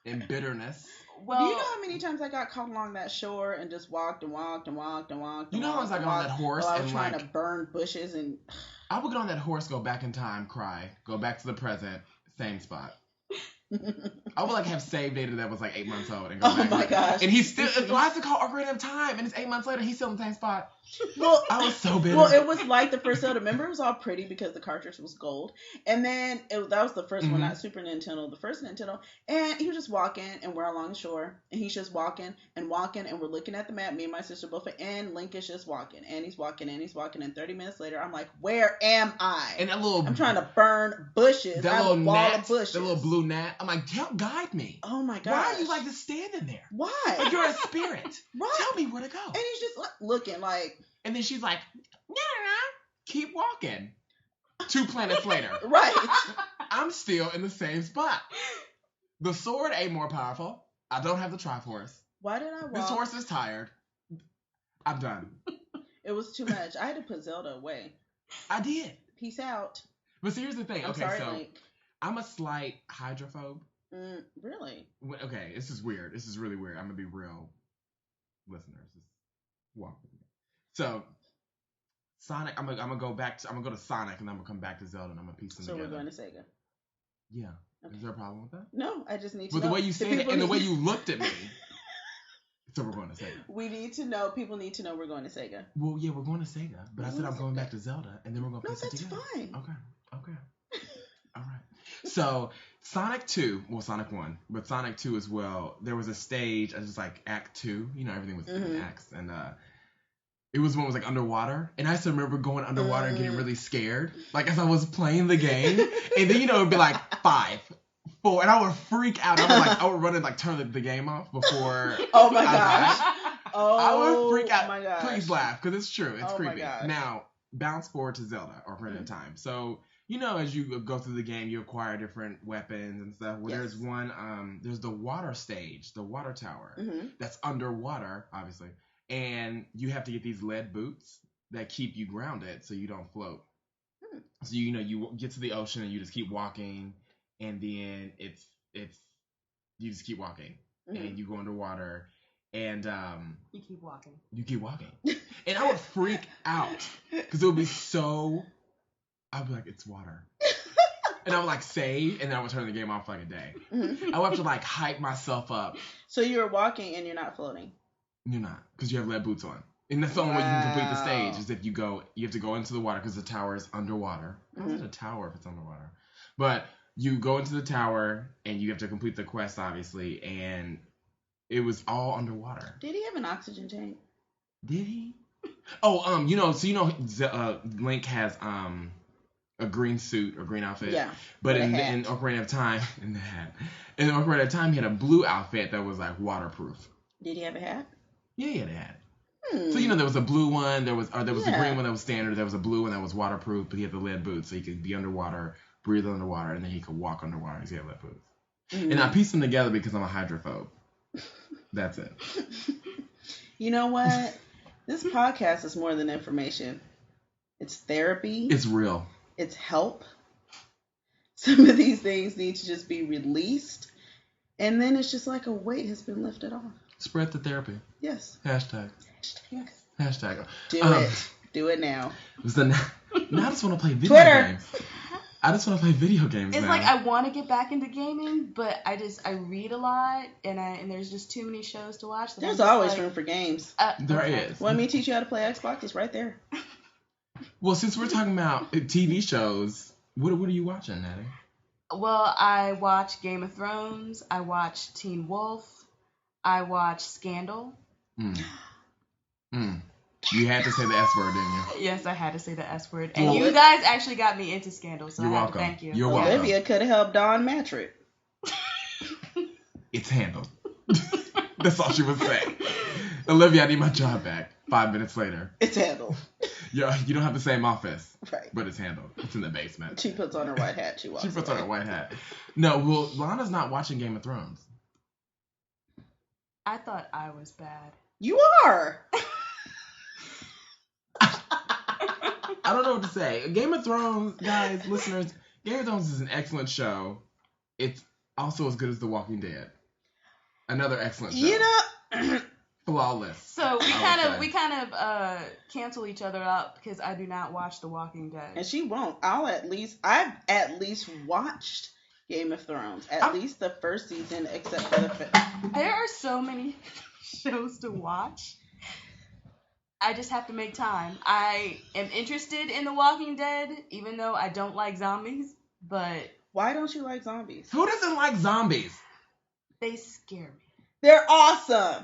Speaker 1: and bitterness.
Speaker 2: Well, do you know how many times I got caught along that shore and just walked and walked and walked and walked?
Speaker 1: You know how I got on that horse
Speaker 2: I was trying to burn bushes and.
Speaker 1: I would get on that horse, go back in time, cry, go back to the present, same spot. I would have saved data that was 8 months old and go back.
Speaker 2: Oh my gosh!
Speaker 1: And he's still. Why is it called Ocarina of Time? And it's 8 months later, he's still in the same spot. Well, I was so bitter.
Speaker 2: Well, it was like the first Zelda. Remember, it was all pretty because the cartridge was gold. And then that was the first one, not Super Nintendo, the first Nintendo. And he was just walking, and we're along the shore, and he's just walking, and we're looking at the map. Me and my sister both, and Link is just walking, and he's walking, and he's walking. And 30 minutes later, I'm like, where am I?
Speaker 1: And
Speaker 2: I'm trying to burn bushes.
Speaker 1: That little
Speaker 2: wall of bushes.
Speaker 1: That little blue gnat. I'm like, help guide me.
Speaker 2: Oh my god!
Speaker 1: Why are you just standing there?
Speaker 2: Why?
Speaker 1: You're a spirit.
Speaker 2: Right.
Speaker 1: Tell me where to go.
Speaker 2: And he's just looking like.
Speaker 1: And then she's like, keep walking. 2 planets later.
Speaker 2: Right.
Speaker 1: I'm still in the same spot. The sword ain't more powerful. I don't have the Triforce.
Speaker 2: Why did I walk?
Speaker 1: This horse is tired. I'm done.
Speaker 2: It was too much. I had to put Zelda away.
Speaker 1: I did.
Speaker 2: Peace out.
Speaker 1: But see, here's the thing.
Speaker 2: I'm sorry, Link.
Speaker 1: I'm a slight hydrophobe.
Speaker 2: Really?
Speaker 1: Okay, this is weird. This is really weird. I'm going to be real, listeners. Just walk with me. So, Sonic, I'm gonna go to Sonic, and I'm gonna come back to Zelda, and I'm gonna piece them together.
Speaker 2: So we're going to Sega.
Speaker 1: Yeah.
Speaker 2: Okay.
Speaker 1: Is there a problem with that?
Speaker 2: No, I just need to know.
Speaker 1: But the way you said it and the way you looked at me. So we're going to Sega.
Speaker 2: We need to know. People need to know we're going to Sega.
Speaker 1: Well, yeah, we're going to Sega, but I said I'm going back to Zelda, and then we're going to piece it together.
Speaker 2: No, that's fine.
Speaker 1: Okay. All right. So Sonic 2, well, Sonic 1, but Sonic 2 as well. There was a stage, just Act 2. Everything was in acts, and it was one was underwater, and I still remember going underwater and getting really scared, as I was playing the game, and then it'd be 5, 4, and I would freak out. I would run and turn the game off before.
Speaker 2: Oh my gosh!
Speaker 1: I would freak out.
Speaker 2: Oh my gosh!
Speaker 1: Please laugh, because it's true. It's creepy.
Speaker 2: My gosh.
Speaker 1: Now bounce forward to Zelda or Ocarina of Time. So as you go through the game, you acquire different weapons and stuff. Well, there's one. There's the water stage, the water tower that's underwater, obviously. And you have to get these lead boots that keep you grounded so you don't float. So you get to the ocean and you just keep walking, and then it's you just keep walking and you go underwater and
Speaker 3: you keep walking.
Speaker 1: And I would freak out because it would be so. I'd be like, it's water. And I would save, and then I would turn the game off for a day. I would have to hype myself up.
Speaker 2: So you're walking and you're not floating.
Speaker 1: You're not, because you have lead boots on. And that's the only way you can complete the stage is if you have to go into the water because the tower is underwater. How is it a tower if it's underwater? But you go into the tower and you have to complete the quest, obviously, and it was all underwater.
Speaker 2: Did he have an oxygen tank?
Speaker 1: Did he? Oh, Link has a green suit or green outfit.
Speaker 2: Yeah.
Speaker 1: But in Ocarina of Time, in Ocarina of Time, he had a blue outfit that was waterproof.
Speaker 2: Did he have a hat?
Speaker 1: Yeah, he had a hat. So there was a blue one, there was a green one that was standard, there was a blue one that was waterproof, but he had the lead boots, so he could be underwater, breathe underwater, and then he could walk underwater because he had lead boots. And I pieced them together because I'm a hydrophobe. That's it.
Speaker 2: You know what? This podcast is more than information. It's therapy.
Speaker 1: It's real.
Speaker 2: It's help. Some of these things need to just be released. And then it's just like a weight has been lifted off.
Speaker 1: Spread the therapy.
Speaker 2: Yes.
Speaker 1: Hashtag.
Speaker 2: Do it. Do it now.
Speaker 1: Now I just want to play video games. I just want to play video games
Speaker 3: It's
Speaker 1: now.
Speaker 3: like I want to get back into gaming, but I read a lot, and there's just too many shows to watch.
Speaker 2: There's always room for games.
Speaker 1: There is.
Speaker 2: Want me to teach you how to play Xbox? It's right there.
Speaker 1: Well, since we're talking about TV shows, what are you watching, Natty?
Speaker 3: Well, I watch Game of Thrones. I watch Teen Wolf. I watch Scandal.
Speaker 1: You had to say the S word, didn't you?
Speaker 3: Yes, I had to say the S word. And you guys actually got me into Scandal, so
Speaker 1: You're
Speaker 3: I have
Speaker 1: welcome.
Speaker 3: to thank you.
Speaker 1: You're welcome.
Speaker 2: Olivia could have helped Dawn Matrick.
Speaker 1: It's handled. That's all she was saying. Olivia, I need my job back. 5 minutes later.
Speaker 2: It's handled.
Speaker 1: Yeah, you don't have the same office.
Speaker 2: Right.
Speaker 1: But it's handled. It's in the basement.
Speaker 2: She puts on her white hat. She puts
Speaker 1: on her white hat. No, well, Lana's not watching Game of Thrones.
Speaker 3: I thought I was bad.
Speaker 2: You are.
Speaker 1: I don't know what to say. Game of Thrones, guys, listeners, Game of Thrones is an excellent show. It's also as good as The Walking Dead. Another excellent show.
Speaker 2: You know,
Speaker 1: flawless.
Speaker 3: So we kind of cancel each other out because I do not watch The Walking Dead.
Speaker 2: And she won't. I've at least watched Game of Thrones. At least the first season, except for
Speaker 3: There are so many shows to watch. I just have to make time. I am interested in The Walking Dead, even though I don't like zombies, but...
Speaker 2: Why don't you like zombies?
Speaker 1: Who doesn't like zombies?
Speaker 3: They scare me.
Speaker 2: They're awesome!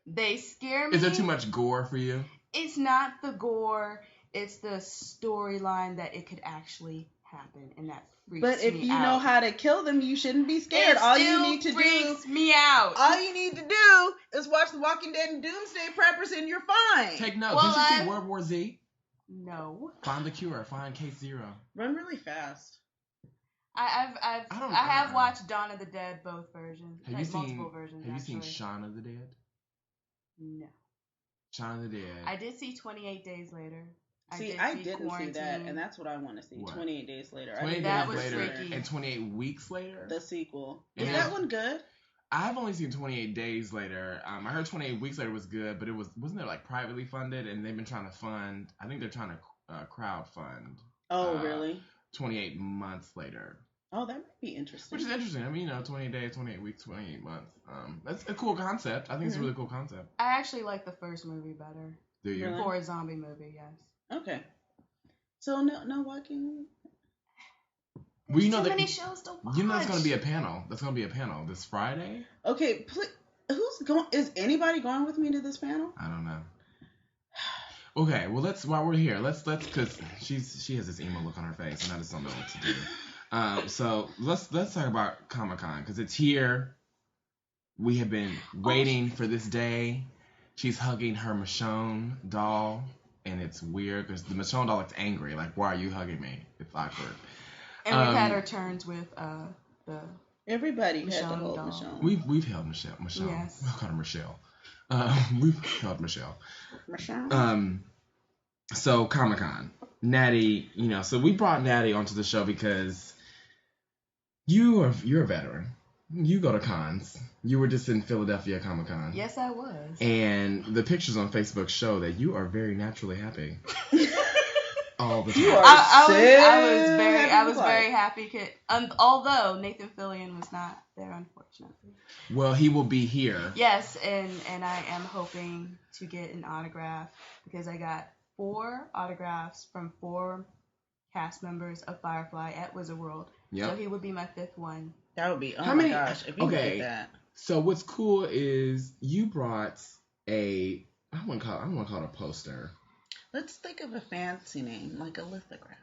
Speaker 3: They scare me.
Speaker 1: Is there too much gore for you?
Speaker 3: It's not the gore, it's the storyline that it could actually happen, and that freaks me out.
Speaker 2: But if you know how to kill them, you shouldn't be scared.
Speaker 3: It
Speaker 2: all
Speaker 3: still
Speaker 2: you need to
Speaker 3: freaks me out.
Speaker 2: All you need to do is watch The Walking Dead and Doomsday Preppers, and you're fine.
Speaker 1: Take notes.
Speaker 3: Well,
Speaker 1: Did you see World War Z?
Speaker 3: No.
Speaker 1: Find the cure. Find Case Zero.
Speaker 2: Run really fast.
Speaker 3: I have watched Dawn of the Dead, both versions.
Speaker 1: Have you seen
Speaker 3: multiple versions?
Speaker 1: Have you seen Shaun of the Dead?
Speaker 3: No.
Speaker 1: Shaun of the Dead.
Speaker 3: I did see 28 Days Later.
Speaker 2: I didn't see that, and that's what I want to see. What? 28 Days Later.
Speaker 1: 28
Speaker 3: that
Speaker 1: Days
Speaker 3: was
Speaker 1: Later
Speaker 3: freaky.
Speaker 1: and 28 Weeks Later.
Speaker 2: The sequel. Is that one good?
Speaker 1: I've only seen 28 Days Later. I heard 28 Weeks Later was good, but wasn't it like privately funded? And they've been trying to fund. I think they're trying to crowd fund.
Speaker 2: Oh, really?
Speaker 1: 28 Months Later.
Speaker 2: Oh, that might be interesting.
Speaker 1: Which is interesting. I mean, 28 days, 28 weeks, 28 months. That's a cool concept. I think it's a really cool concept.
Speaker 3: I actually like the first movie better.
Speaker 1: Do you?
Speaker 3: For a zombie movie, yes.
Speaker 2: Okay. So no walking.
Speaker 1: Well,
Speaker 3: too many shows to watch.
Speaker 1: You know, there's going to be a panel. That's going to be a panel this Friday.
Speaker 2: Okay, who's going? Is anybody going with me to this panel?
Speaker 1: I don't know. Okay, well while we're here, let's because she has this emo look on her face, and I just don't know what to do. So let's talk about Comic-Con because it's here. We have been waiting for this day. She's hugging her Michonne doll, and it's weird because the Michonne doll looks angry. Like, why are you hugging me? It's awkward.
Speaker 3: And we've had our turns with the.
Speaker 2: Everybody
Speaker 3: Michonne
Speaker 2: had to hold
Speaker 3: doll.
Speaker 2: Michonne.
Speaker 1: We've held Michelle.
Speaker 3: Yes.
Speaker 1: We'll call her Michelle. We've held Michelle.
Speaker 2: Michelle.
Speaker 1: So Comic-Con, Natty. So we brought Natty onto the show because you're a veteran. You go to cons. You were just in Philadelphia Comic-Con.
Speaker 3: Yes, I was.
Speaker 1: And the pictures on Facebook show that you are very naturally happy. All the time.
Speaker 3: I was very happy. Although Nathan Fillion was not there, unfortunately.
Speaker 1: Well, he will be here.
Speaker 3: Yes, and I am hoping to get an autograph because I got 4 autographs from 4 cast members of Firefly at Wizard World. Yep. So he would be my 5th one.
Speaker 2: That would be my gosh, if you did that.
Speaker 1: So what's cool is you brought I don't want to call it a poster.
Speaker 2: Let's think of a fancy name, like a lithograph.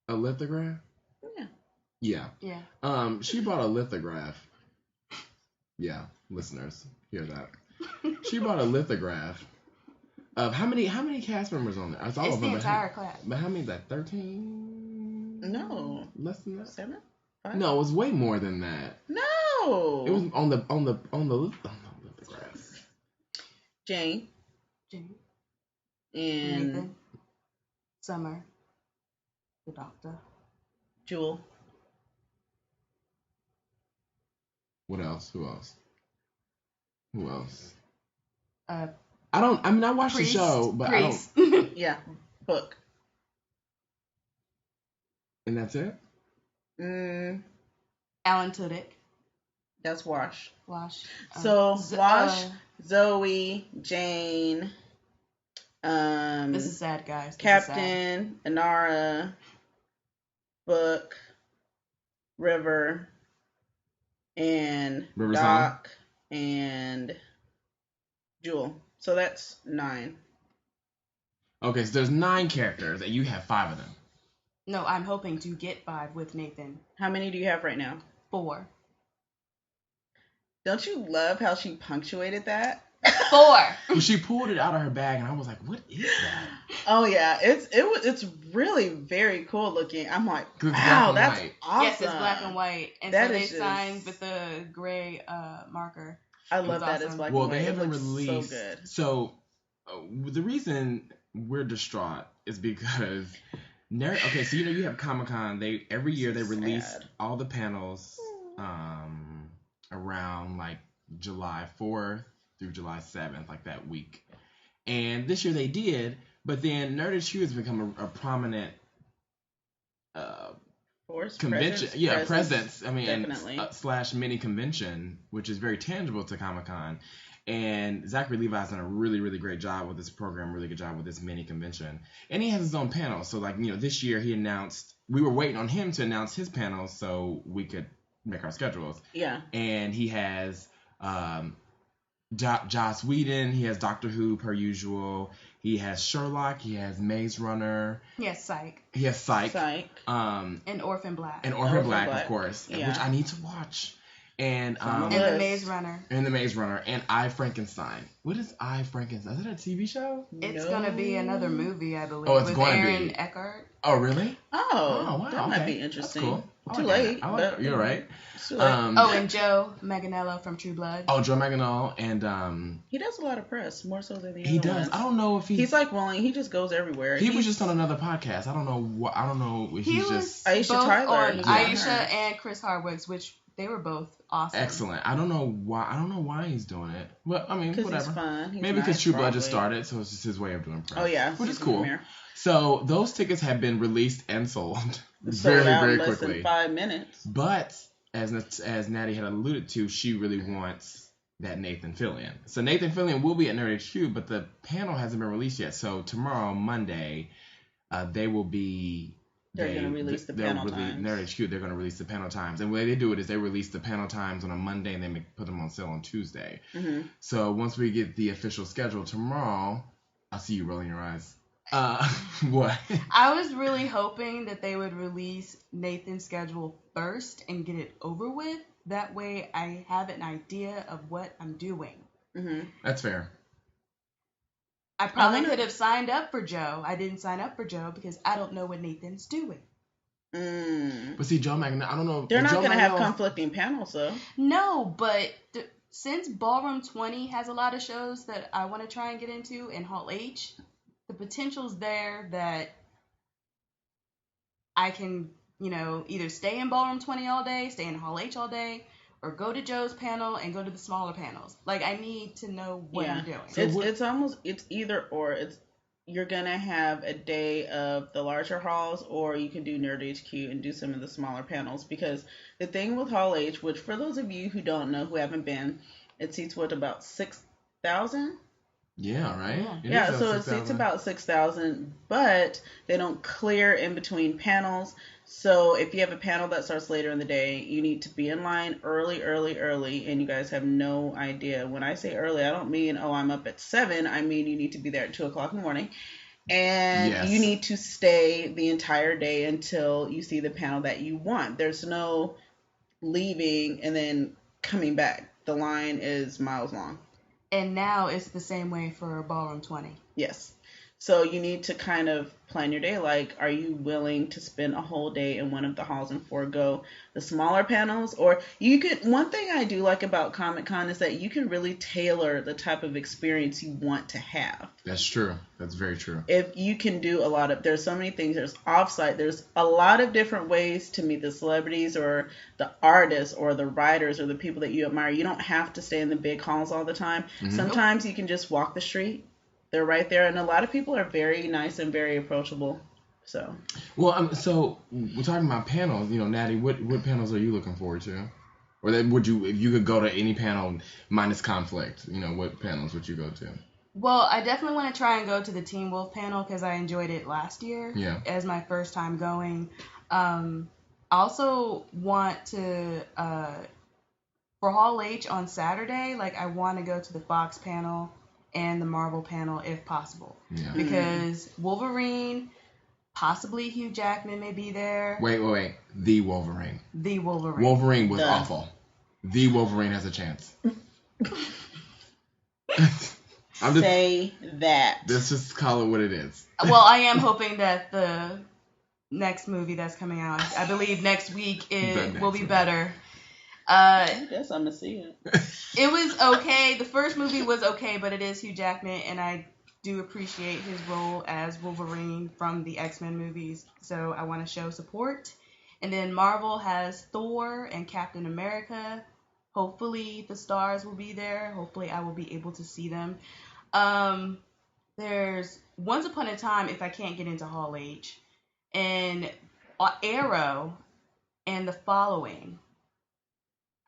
Speaker 1: A lithograph? Yeah.
Speaker 3: Yeah.
Speaker 1: She brought a lithograph. Yeah, listeners, hear that. She brought a lithograph how many cast members on there? It's all
Speaker 3: It's
Speaker 1: of
Speaker 3: the
Speaker 1: them.
Speaker 3: entire class.
Speaker 1: But how many? Like 13?
Speaker 2: No.
Speaker 1: Less than that.
Speaker 2: 7? 5?
Speaker 1: No, it was way more than that.
Speaker 2: No.
Speaker 1: It was on the grass.
Speaker 2: Jane.
Speaker 3: Jane.
Speaker 2: And
Speaker 3: Nathan. Summer. The doctor.
Speaker 2: Jewel.
Speaker 1: What else? Who else?
Speaker 3: Uh,
Speaker 1: I watched
Speaker 3: Priest.
Speaker 1: the show, but
Speaker 3: Priest.
Speaker 1: I don't.
Speaker 2: Yeah. Book.
Speaker 1: And that's it?
Speaker 3: Alan Tudyk.
Speaker 2: That's Wash.
Speaker 3: Wash.
Speaker 2: So Wash, Zoe, Jane,
Speaker 3: this is sad, guys.
Speaker 2: Captain, Inara, Book, River, and
Speaker 1: River
Speaker 2: Doc, and Jewel. So that's 9.
Speaker 1: Okay, so there's 9 characters, and you have 5 of them.
Speaker 3: No, I'm hoping to get 5 with Nathan.
Speaker 2: How many do you have right now?
Speaker 3: 4.
Speaker 2: Don't you love how she punctuated that?
Speaker 3: 4.
Speaker 1: Well, she pulled it out of her bag, and I was like, "What is that?"
Speaker 2: Oh yeah, it's really very cool looking. I'm like,
Speaker 1: Wow,
Speaker 2: that's
Speaker 1: white.
Speaker 2: awesome.
Speaker 3: Yes, it's black and white, and
Speaker 2: that
Speaker 3: so they
Speaker 2: is
Speaker 3: signed with the gray marker.
Speaker 2: I love that
Speaker 3: awesome.
Speaker 2: it's black
Speaker 1: Well,
Speaker 2: and white.
Speaker 1: they haven't
Speaker 2: looks
Speaker 1: released.
Speaker 2: so good.
Speaker 1: So the reason we're distraught is because okay, so you have Comic-Con. Every year they release
Speaker 2: Sad.
Speaker 1: all the panels around like July 4th through July 7th, like that week. And this year they did, but then Nerd HQ has become a prominent convention, presence. I mean,
Speaker 2: definitely.
Speaker 1: slash mini convention, which is very tangible to Comic-Con. And Zachary Levi's done a really, really great job with this program, really good job with this mini convention. And he has his own panel. So, like, this year he announced, we were waiting on him to announce his panel so we could make our schedules.
Speaker 2: Yeah.
Speaker 1: And he has Joss Whedon, he has Doctor Who per usual, he has Sherlock, he has Maze Runner.
Speaker 3: Yes, Psych.
Speaker 1: He has Psych.
Speaker 3: And Orphan Black.
Speaker 1: And Orphan Black, of course,
Speaker 2: yeah.
Speaker 1: which I need to watch. And
Speaker 3: the Maze Runner.
Speaker 1: And I, Frankenstein. What is I, Frankenstein? Is that a TV show?
Speaker 3: It's gonna be another movie, I believe.
Speaker 1: Oh, it's
Speaker 3: with
Speaker 1: going to
Speaker 3: Aaron
Speaker 1: be.
Speaker 3: Eckhart.
Speaker 1: Oh, really?
Speaker 2: Oh,
Speaker 1: wow.
Speaker 2: That might be interesting.
Speaker 1: That's cool.
Speaker 2: Too late.
Speaker 1: But you're right.
Speaker 2: It's too late.
Speaker 3: And Joe Manganiello from True Blood.
Speaker 1: Oh, Joe Manganiello, and
Speaker 2: he does a lot of press, more so than the other
Speaker 1: he does.
Speaker 2: ones.
Speaker 1: I don't know if
Speaker 2: he's like willing. He just goes everywhere.
Speaker 1: He was just on another podcast. I don't know if
Speaker 3: he
Speaker 1: he's
Speaker 3: was
Speaker 1: just
Speaker 2: Aisha Tyler.
Speaker 3: On Aisha and Chris Hardwick's, which they were both awesome.
Speaker 1: Excellent. I don't know why he's doing it. Well, I mean, whatever.
Speaker 2: He's fun. He's
Speaker 1: Maybe because
Speaker 2: nice,
Speaker 1: True Blood
Speaker 2: probably.
Speaker 1: just started, so it's just his way of doing press.
Speaker 2: Oh yeah,
Speaker 1: which is cool.
Speaker 2: Premiere.
Speaker 1: So those tickets have been released and sold
Speaker 2: Sold out
Speaker 1: very
Speaker 2: in less
Speaker 1: quickly.
Speaker 2: than 5 minutes.
Speaker 1: But as Natty had alluded to, she really wants that Nathan Fillion. So Nathan Fillion will be at Nerd HQ, but the panel hasn't been released yet. So tomorrow, Monday, they will be.
Speaker 2: They're going to release the panel times.
Speaker 1: Nerd HQ, they're going to release the panel times. And the way they do it is they release the panel times on a Monday and they put them on sale on Tuesday.
Speaker 2: Mm-hmm.
Speaker 1: So once we get the official schedule tomorrow, I'll see you rolling your eyes. What?
Speaker 3: I was really hoping that they would release Nathan's schedule first and get it over with. That way I have an idea of what I'm doing.
Speaker 2: Mm-hmm.
Speaker 1: That's fair.
Speaker 3: I probably could have signed up for Joe. I didn't sign up for Joe because I don't know what Nathan's doing.
Speaker 1: But see, Joe Magna, I don't know.
Speaker 2: They're not going to have conflicting panels, though.
Speaker 3: No, but since Ballroom 20 has a lot of shows that I want to try and get into in Hall H, the potential's there that I can, either stay in Ballroom 20 all day, stay in Hall H all day, or go to Joe's panel and go to the smaller panels. Like, I need to know what I'm doing.
Speaker 2: So it's either or. You're going to have a day of the larger halls, or you can do Nerd HQ and do some of the smaller panels. Because the thing with Hall H, which for those of you who don't know, who haven't been, it seats about 6,000?
Speaker 1: Yeah, right?
Speaker 2: Yeah, so it seats about 6,000, but they don't clear in between panels. So if you have a panel that starts later in the day, you need to be in line early, and you guys have no idea. When I say early, I don't mean, I'm up at 7. I mean, you need to be there at 2 o'clock in the morning. And you need to stay the entire day until you see the panel that you want. There's no leaving and then coming back. The line is miles long.
Speaker 3: And now it's the same way for Ballroom 20.
Speaker 2: Yes. So you need to kind of plan your day. Like, are you willing to spend a whole day in one of the halls and forego the smaller panels? Or you could, one thing I do like about Comic-Con is that you can really tailor the type of experience you want to have.
Speaker 1: That's true. That's very true.
Speaker 2: If you can do a lot of, there's so many things, there's offsite, there's a lot of different ways to meet the celebrities or the artists or the writers or the people that you admire. You don't have to stay in the big halls all the time. Mm-hmm. Sometimes you can just walk the street. They're right there, and a lot of people are very nice and very approachable. So,
Speaker 1: well, so we're talking about panels. You know, Natty, what panels are you looking forward to? Or that would you, if you could go to any panel minus conflict, you know, what panels would you go to?
Speaker 3: Well, I definitely want to try and go to the Teen Wolf panel because I enjoyed it last year.
Speaker 1: Yeah.
Speaker 3: As my first time going. I also want to for Hall H on Saturday. Like, I want to go to the Fox panel and the Marvel panel if possible.
Speaker 1: Yeah.
Speaker 3: Because Wolverine, possibly Hugh Jackman may be there.
Speaker 1: Wait. The Wolverine.
Speaker 3: The Wolverine.
Speaker 1: Wolverine was awful. The Wolverine has a chance.
Speaker 2: Say that.
Speaker 1: Let's just call it what it is.
Speaker 3: Well, I am hoping that the next movie that's coming out, I believe next week, will be better.
Speaker 2: I guess I'm gonna see it.
Speaker 3: It was okay. The first movie was okay, but it is Hugh Jackman, and I do appreciate his role as Wolverine from the X-Men movies, so I want to show support. And then Marvel has Thor and Captain America. Hopefully the stars will be there. Hopefully I will be able to see them. There's Once Upon a Time if I can't get into Hall H, and Arrow and The Following.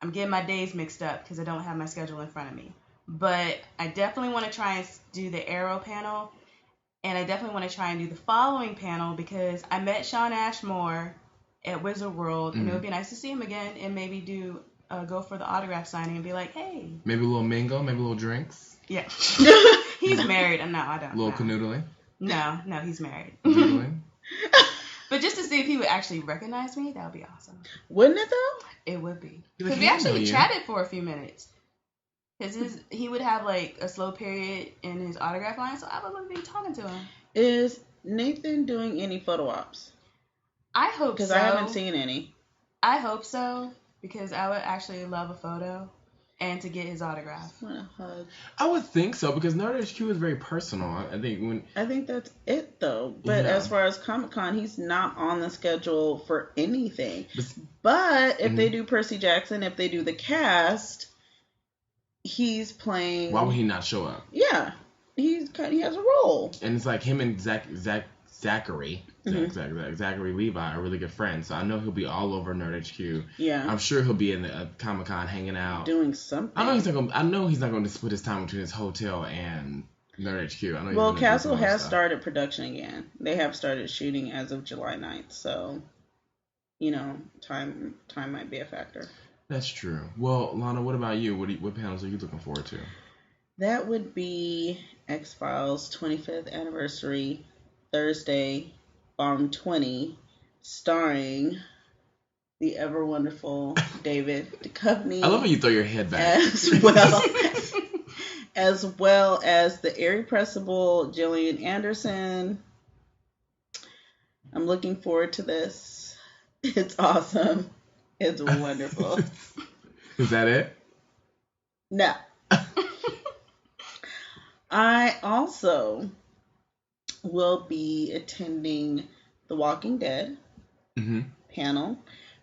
Speaker 3: I'm getting my days mixed up because I don't have my schedule in front of me. But I definitely want to try and do the Arrow panel. And I definitely want to try and do The Following panel because I met Shawn Ashmore at Wizard World. Mm-hmm. And it would be nice to see him again and maybe go for the autograph signing and be like, hey.
Speaker 1: Maybe a little mingle, maybe a little drinks.
Speaker 3: Yeah. He's married. No, I don't.
Speaker 1: A little canoodling.
Speaker 3: No, he's married. But just to see if he would actually recognize me, that would be awesome.
Speaker 2: Wouldn't it though?
Speaker 3: It would be. Because we actually chatted for a few minutes. Because he would have like a slow period in his autograph line, so I would be talking to him.
Speaker 2: Is Nathan doing any photo ops?
Speaker 3: I hope so.
Speaker 2: Because I haven't seen any.
Speaker 3: I hope so, because I would actually love a photo and to get his autograph.
Speaker 2: I want a hug.
Speaker 1: I would think so, because Nerd HQ is very personal. I think
Speaker 2: that's it, though. But as far as Comic-Con, he's not on the schedule for anything. But if they do Percy Jackson, if they do the cast, he's playing...
Speaker 1: Why would he not show up?
Speaker 2: Yeah. He has a role.
Speaker 1: And it's like him and Zachary Levi are really good friends, so I know he'll be all over Nerd HQ.
Speaker 2: Yeah,
Speaker 1: I'm sure he'll be in the Comic-Con hanging out,
Speaker 2: doing something.
Speaker 1: I know he's not going to split his time between his hotel and Nerd HQ. I know.
Speaker 2: Well, Castle has started production again. They have started shooting as of July 9th, so time might be a factor.
Speaker 1: That's true. Well, Lana, what about you? What panels are you looking forward to?
Speaker 2: That would be X-Files 25th anniversary. Thursday, Ballroom 20, starring the ever wonderful David Duchovny.
Speaker 1: I love when you throw your head back.
Speaker 2: As well as the irrepressible Gillian Anderson. I'm looking forward to this. It's awesome. It's wonderful.
Speaker 1: Is that it?
Speaker 2: No. I also will be attending The Walking Dead panel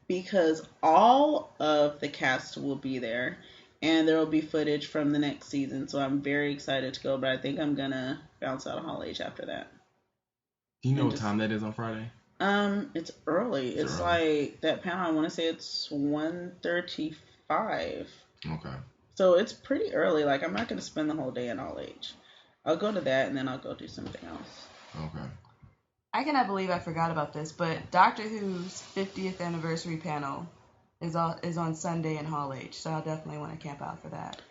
Speaker 2: because all of the cast will be there and there will be footage from the next season. So I'm very excited to go, but I think I'm going to bounce out of Hall H after that.
Speaker 1: Do you know what time that is on Friday?
Speaker 2: It's early. It's like that panel, I want to say it's 1:35.
Speaker 1: Okay.
Speaker 2: So it's pretty early. Like, I'm not going to spend the whole day in Hall H. I'll go to that, and then I'll go do something else.
Speaker 1: Okay.
Speaker 3: I cannot believe I forgot about this, but Doctor Who's 50th anniversary panel is on Sunday in Hall H, so I'll definitely want to camp out for that.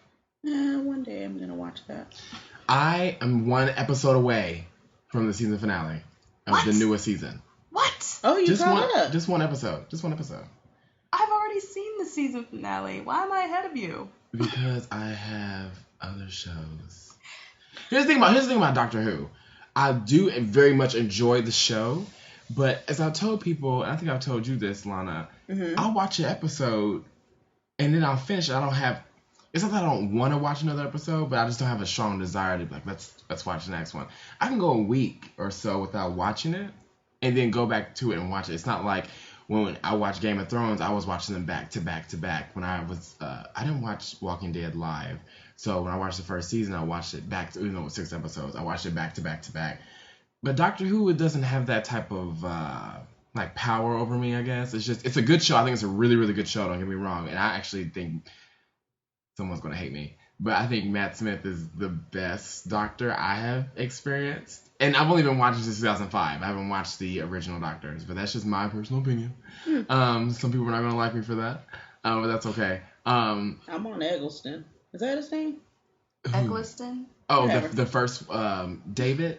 Speaker 2: One day I'm going to watch that.
Speaker 1: I am one episode away from the season finale of the newest season.
Speaker 3: What?
Speaker 2: Oh, you caught up.
Speaker 1: Just one episode. Just one episode.
Speaker 3: I've already seen the season finale. Why am I ahead of you?
Speaker 1: Because I have Other shows. Here's the thing about Doctor Who. I do very much enjoy the show, but as I've told people, and I think I've told you this, Lana, I'll watch an episode and then I'll finish it. I don't have. It's not that I don't want to watch another episode, but I just don't have a strong desire to be like, let's watch the next one. I can go a week or so without watching it, and then go back to it and watch it. It's not like when I watched Game of Thrones, I was watching them back to back to back. When I didn't watch Walking Dead live, so when I watched the first season, I watched it back to, even though it was 6 episodes, I watched it back to back to back. But Doctor Who, it doesn't have that type of like power over me, I guess. It's a good show. I think it's a really, really good show, don't get me wrong. And I actually think someone's going to hate me, but I think Matt Smith is the best Doctor I have experienced. And I've only been watching since 2005. I haven't watched the original Doctors, but that's just my personal opinion. Some people are not going to like me for that, but that's okay. I'm
Speaker 2: on Eggleston. Is that his name?
Speaker 3: Eccleston?
Speaker 1: Oh, the first David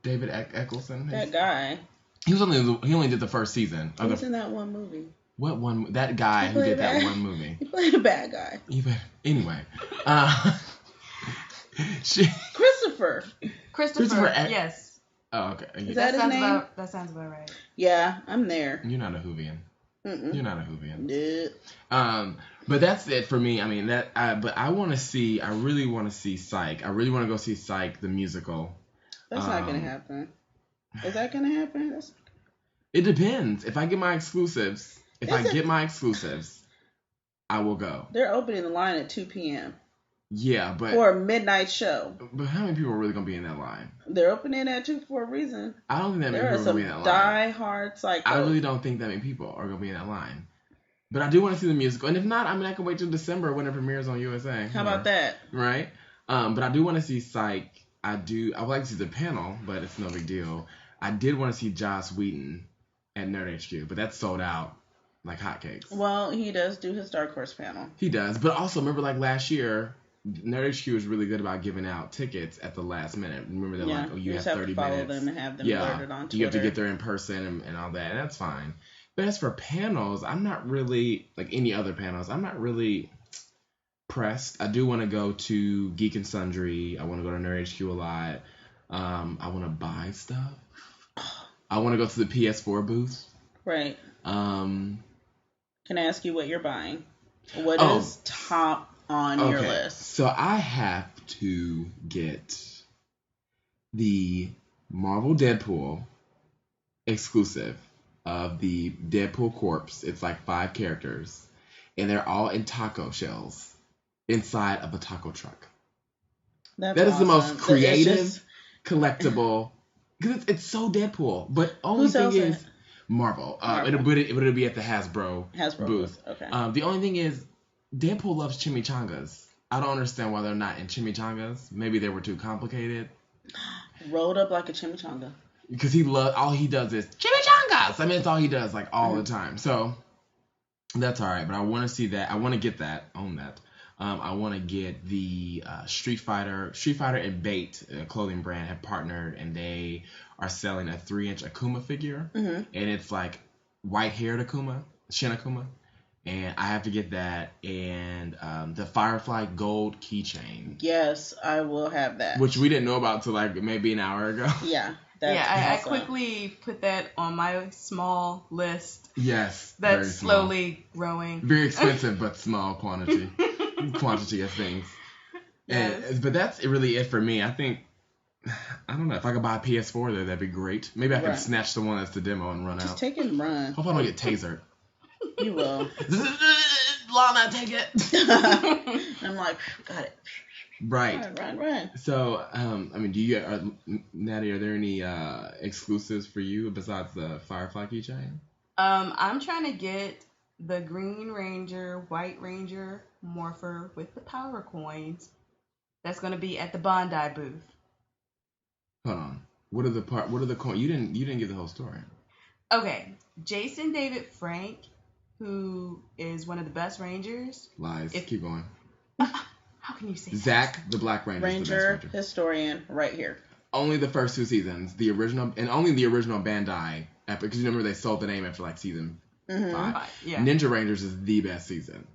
Speaker 1: Eccleston.
Speaker 2: That guy.
Speaker 1: He only did the first season.
Speaker 2: He was in that one movie.
Speaker 1: What one? That guy who did that one movie.
Speaker 2: He played a bad guy.
Speaker 1: Anyway.
Speaker 2: Christopher.
Speaker 3: Yes.
Speaker 1: Oh, okay.
Speaker 2: Is that his name?
Speaker 3: That sounds about right.
Speaker 2: Yeah, I'm there.
Speaker 1: You're not a Whovian. You're not a Whovian.
Speaker 2: Yeah.
Speaker 1: But that's it for me. I mean, but I want to see. I really want to see Psych. I really want to go see Psych the musical.
Speaker 2: That's not gonna happen. Is that gonna happen?
Speaker 1: It depends. If I get my exclusives, I will go.
Speaker 2: They're opening the line at 2 p.m.
Speaker 1: Yeah, but
Speaker 2: for a midnight show.
Speaker 1: But how many people are really gonna be in that line?
Speaker 2: They're opening at 2 for a reason.
Speaker 1: I don't think that many people are gonna be in that line.
Speaker 2: There are some die-hard psychos.
Speaker 1: I really don't think that many people are gonna be in that line. But I do want to see the musical, and if not, I mean, I can wait till December when it premieres on USA.
Speaker 2: How about that?
Speaker 1: Right. But I do want to see Psych. I would like to see the panel, but it's no big deal. I did want to see Joss Whedon at Nerd HQ, but that's sold out like hotcakes.
Speaker 2: Well, he does do his Dark Horse panel.
Speaker 1: He does, but also remember, like last year, Nerd HQ was really good about giving out tickets at the last minute. Remember, they're like, oh, you have 30 minutes.
Speaker 2: Follow them and have them alerted on Twitter.
Speaker 1: You have to get there in person and all that, and that's fine. But as for panels, I'm not really, like any other panels, I'm not really pressed. I do want to go to Geek and Sundry. I want to go to Nerd HQ a lot. I want to buy stuff. I want to go to the PS4 booth.
Speaker 2: Right. Can I ask you what you're buying? What is top on your list?
Speaker 1: So I have to get the Marvel Deadpool exclusive of the Deadpool corpse. It's like 5 characters, and they're all in taco shells inside of a taco truck. That is awesome. The most creative collectible, because it's so Deadpool. But only thing is Marvel. It'll be at the Hasbro booth.
Speaker 2: Okay.
Speaker 1: The only thing is Deadpool loves chimichangas. I don't understand why they're not in chimichangas. Maybe they were too complicated.
Speaker 2: Rolled up like a chimichanga.
Speaker 1: Because all he does is chimichangas. I mean, it's all he does, like, all the time. So that's all right. But I want to see that. I want to get that. Own that. I want to get the Street Fighter and Bait clothing brand have partnered, and they are selling a 3-inch Akuma figure, and it's like white-haired Akuma, Shin Akuma, and I have to get that, and the Firefly gold keychain.
Speaker 2: Yes, I will have that.
Speaker 1: Which we didn't know about till like maybe an hour ago.
Speaker 2: Yeah.
Speaker 3: I quickly put that on my small list.
Speaker 1: Yes.
Speaker 3: That's slowly growing.
Speaker 1: Very expensive, but small quantity of things. Yes. But that's really it for me. I think, I don't know, if I could buy a PS4 there, that'd be great. Maybe I could snatch the one that's the demo and run out.
Speaker 2: Just take it and run.
Speaker 1: Hope I don't get tasered.
Speaker 2: You will.
Speaker 1: Lana, take it.
Speaker 2: I'm like, got it.
Speaker 1: Right.
Speaker 2: Run.
Speaker 1: So, I mean, Natty, are there any exclusives for you besides the Firefly keychain?
Speaker 3: I'm trying to get the Green Ranger, White Ranger morpher with the power coins. That's going to be at the Bondi booth.
Speaker 1: Hold on. What are the coins? You didn't give the whole story.
Speaker 3: Okay. Jason David Frank, who is one of the best Rangers.
Speaker 1: Lies. Keep going.
Speaker 3: How can you say that?
Speaker 1: Zach, the Black Ranger.
Speaker 2: Ranger historian, right here.
Speaker 1: Only the first 2 seasons, the original, and only the original Bandai epic, because you remember they sold the name after like season 5.
Speaker 3: Yeah.
Speaker 1: Ninja Rangers is the best season.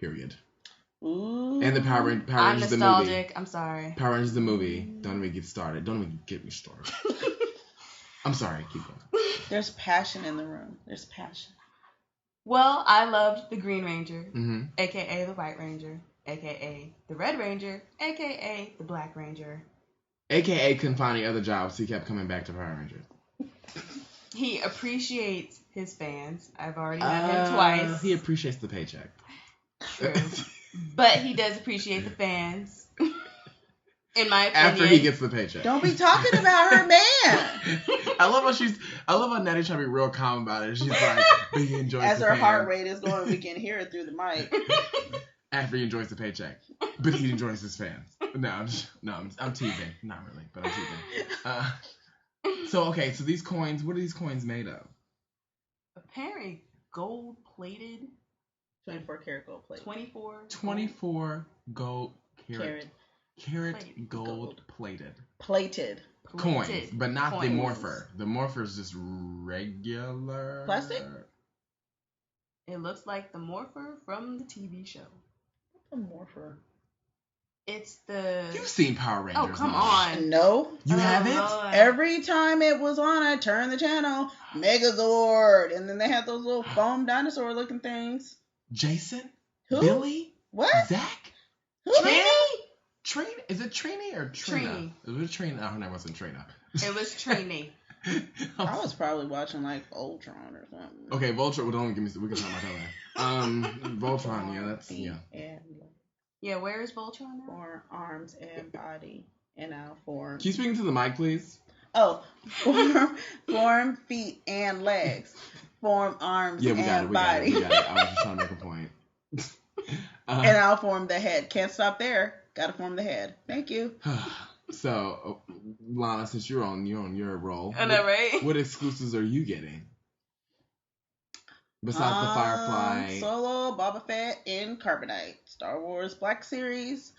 Speaker 1: Period.
Speaker 2: Ooh.
Speaker 1: And the Power Rangers the movie.
Speaker 3: I'm nostalgic. I'm sorry.
Speaker 1: Power Rangers the movie. Don't even get started. Don't even get me started. I'm sorry. Keep going.
Speaker 2: There's passion in the room. There's passion.
Speaker 3: Well, I loved the Green Ranger, a.k.a. the White Ranger, a.k.a. the Red Ranger, a.k.a. the Black Ranger.
Speaker 1: A.k.a. couldn't find any other jobs, so he kept coming back to Power Rangers.
Speaker 3: He appreciates his fans. I've already met him twice.
Speaker 1: He appreciates the paycheck.
Speaker 3: True. But he does appreciate the fans. In my opinion.
Speaker 1: After he gets the paycheck.
Speaker 2: Don't be talking about her man.
Speaker 1: I love how Natty's trying to be real calm about it. She's like, but he enjoys
Speaker 2: as
Speaker 1: the
Speaker 2: her
Speaker 1: fans.
Speaker 2: heart rate is going, we can hear it through the mic.
Speaker 1: After he enjoys the paycheck, but he enjoys his fans. I'm teasing. Not really, but I'm teasing. So these coins, what are these coins made of?
Speaker 3: Apparently gold plated.
Speaker 2: 24 karat gold plate.
Speaker 1: 24 gold carat gold plated.
Speaker 2: Plated.
Speaker 1: Coins, but not the morpher. The morpher is just regular
Speaker 2: plastic.
Speaker 3: It looks like the morpher from the TV show.
Speaker 2: What's a morpher?
Speaker 3: It's the...
Speaker 1: You've seen Power Rangers.
Speaker 3: Oh, come on.
Speaker 2: No.
Speaker 1: You haven't?
Speaker 3: Lord.
Speaker 2: Every time it was on, I turned the channel. Megazord. And then they had those little foam dinosaur looking things.
Speaker 1: Jason?
Speaker 2: Who?
Speaker 1: Billy?
Speaker 2: What?
Speaker 1: Zach?
Speaker 2: Who?
Speaker 1: Trini? Is it Trini or Trina?
Speaker 3: Trini.
Speaker 1: It was Trina. Oh, no, it wasn't Trina.
Speaker 3: It was Trini.
Speaker 2: I was probably watching like Voltron or something.
Speaker 1: Okay, Voltron. Well, don't give me. We can talk about that. Voltron. Yeah, that's
Speaker 3: Yeah, where is Voltron now?
Speaker 2: For arms and body, and now form.
Speaker 1: Can you speak into the mic, please?
Speaker 2: Oh, form, feet, and legs. Form, arms, and body.
Speaker 1: We got it. I was just trying to make a point.
Speaker 2: And I'll form the head. Can't stop there. Gotta form the head. Thank you.
Speaker 1: So, Lana, since you're on your role,
Speaker 3: I know, right?
Speaker 1: What exclusives are you getting? Besides the Firefly,
Speaker 2: Solo, Boba Fett, and Carbonite, Star Wars Black Series,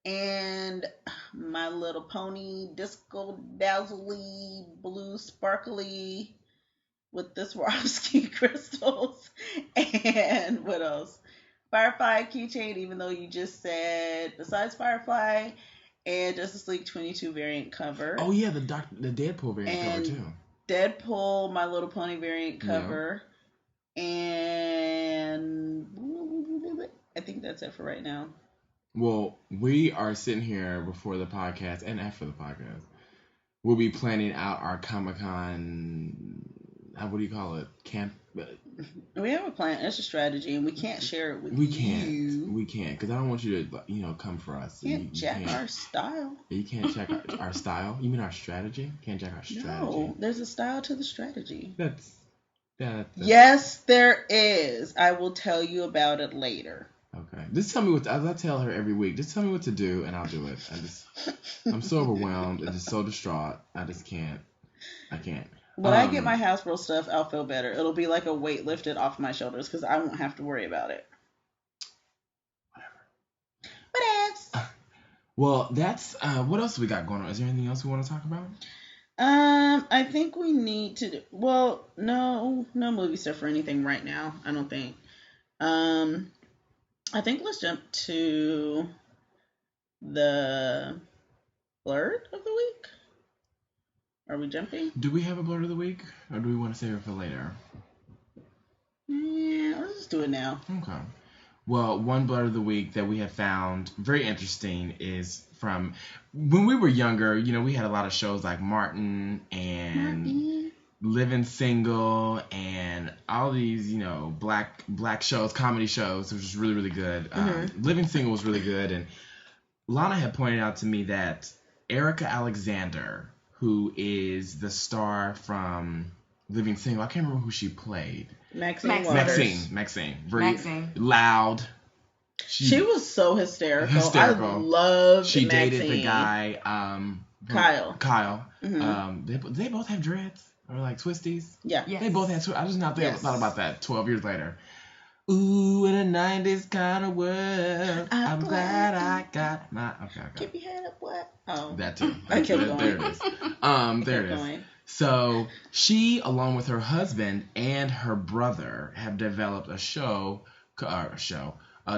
Speaker 2: and My Little Pony, Disco Dazzly, Blue Sparkly, with the Swarovski crystals, and what else? Firefly keychain, even though you just said besides Firefly, and Justice League 22 variant cover.
Speaker 1: Oh yeah, the Deadpool variant cover too.
Speaker 2: Deadpool, My Little Pony variant cover. Yeah. And I think that's it for right now.
Speaker 1: Well, we are sitting here before the podcast and after the podcast. We'll be planning out our Comic-Con, what do you call it? Camp.
Speaker 2: We have a plan. It's a strategy, and we can't share it with you.
Speaker 1: We can't, because I don't want you to, come for us.
Speaker 2: You can't check our style.
Speaker 1: You can't check our style? You mean our strategy? Can't check our strategy.
Speaker 2: No, there's a style to the strategy.
Speaker 1: Yes,
Speaker 2: there is. I will tell you about it later.
Speaker 1: Okay. Just tell me as I tell her every week, just tell me what to do and I'll do it. I'm so overwhelmed and just so distraught. I can't.
Speaker 2: When I get my Hasbro stuff, I'll feel better. It'll be like a weight lifted off my shoulders because I won't have to worry about it. Whatever.
Speaker 1: Well, that's what else we got going on? Is there anything else we want to talk about?
Speaker 2: I think we need to no movie stuff or anything right now. I don't think. I think let's jump to the blurred of the week. Are we jumping?
Speaker 1: Do we have a blurred of the week, or do we want to save it for later?
Speaker 2: Yeah, let's just do it now.
Speaker 1: Okay. Well, one blurred of the week that we have found very interesting is from when we were younger. We had a lot of shows like Martin and Living Single and all these, black shows, comedy shows, which was really, really good. Living Single was really good. And Lana had pointed out to me that Erica Alexander, who is the star from Living Single, I can't remember who she played. Maxine. Very loud. She was
Speaker 2: so hysterical. I loved
Speaker 1: She
Speaker 2: Maxine.
Speaker 1: dated the guy, Kyle.
Speaker 2: Mm-hmm.
Speaker 1: They both have dreads or like twisties.
Speaker 2: Yeah.
Speaker 3: Yes.
Speaker 1: They both had. I just not thought about that 12 years later. Ooh, in a 90s kind of world, I'm glad I got my. Okay.
Speaker 2: Keep your head up, what? Oh,
Speaker 1: that too.
Speaker 2: I kept going.
Speaker 1: There it is. There it is. Going. So she, along with her husband and her brother, have developed a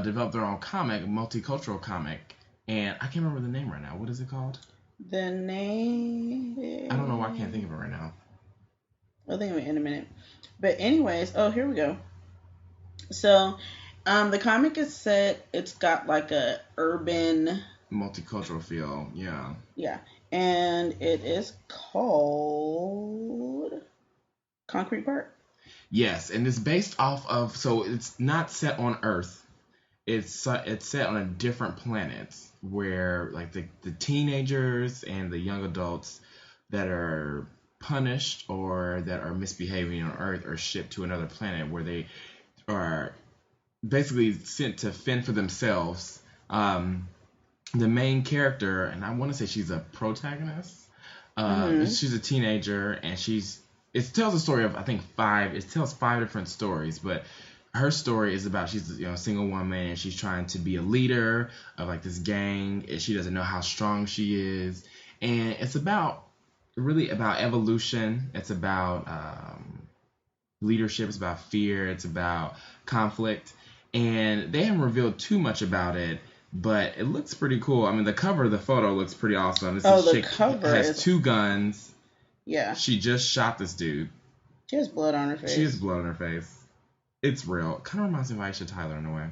Speaker 1: developed their own comic, multicultural comic, and I can't remember the name right now. What is it called?
Speaker 2: The name...
Speaker 1: I don't know why I can't think of it right now.
Speaker 2: I'll think of it in a minute. But anyways, here we go. So, the comic is set, it's got like a urban...
Speaker 1: multicultural feel, yeah.
Speaker 2: Yeah. And it is called Concrete Park.
Speaker 1: Yes, and it's based off of, so it's not set on Earth. It's set on a different planet where like the teenagers and the young adults that are punished or that are misbehaving on Earth are shipped to another planet where they are basically sent to fend for themselves. The main character, and I want to say she's a protagonist. She's a teenager, and it tells a story of I think five different stories, but her story is about she's a single woman and she's trying to be a leader of like this gang, and she doesn't know how strong she is, and it's really about evolution. It's about leadership. It's about fear. It's about conflict, and they haven't revealed too much about it, but it looks pretty cool. I mean, the cover of the photo looks pretty awesome. This chick has 2 guns.
Speaker 2: Yeah.
Speaker 1: She just shot this dude.
Speaker 2: She has blood on her face.
Speaker 1: It's real. Kind of reminds me of Aisha Tyler in a way.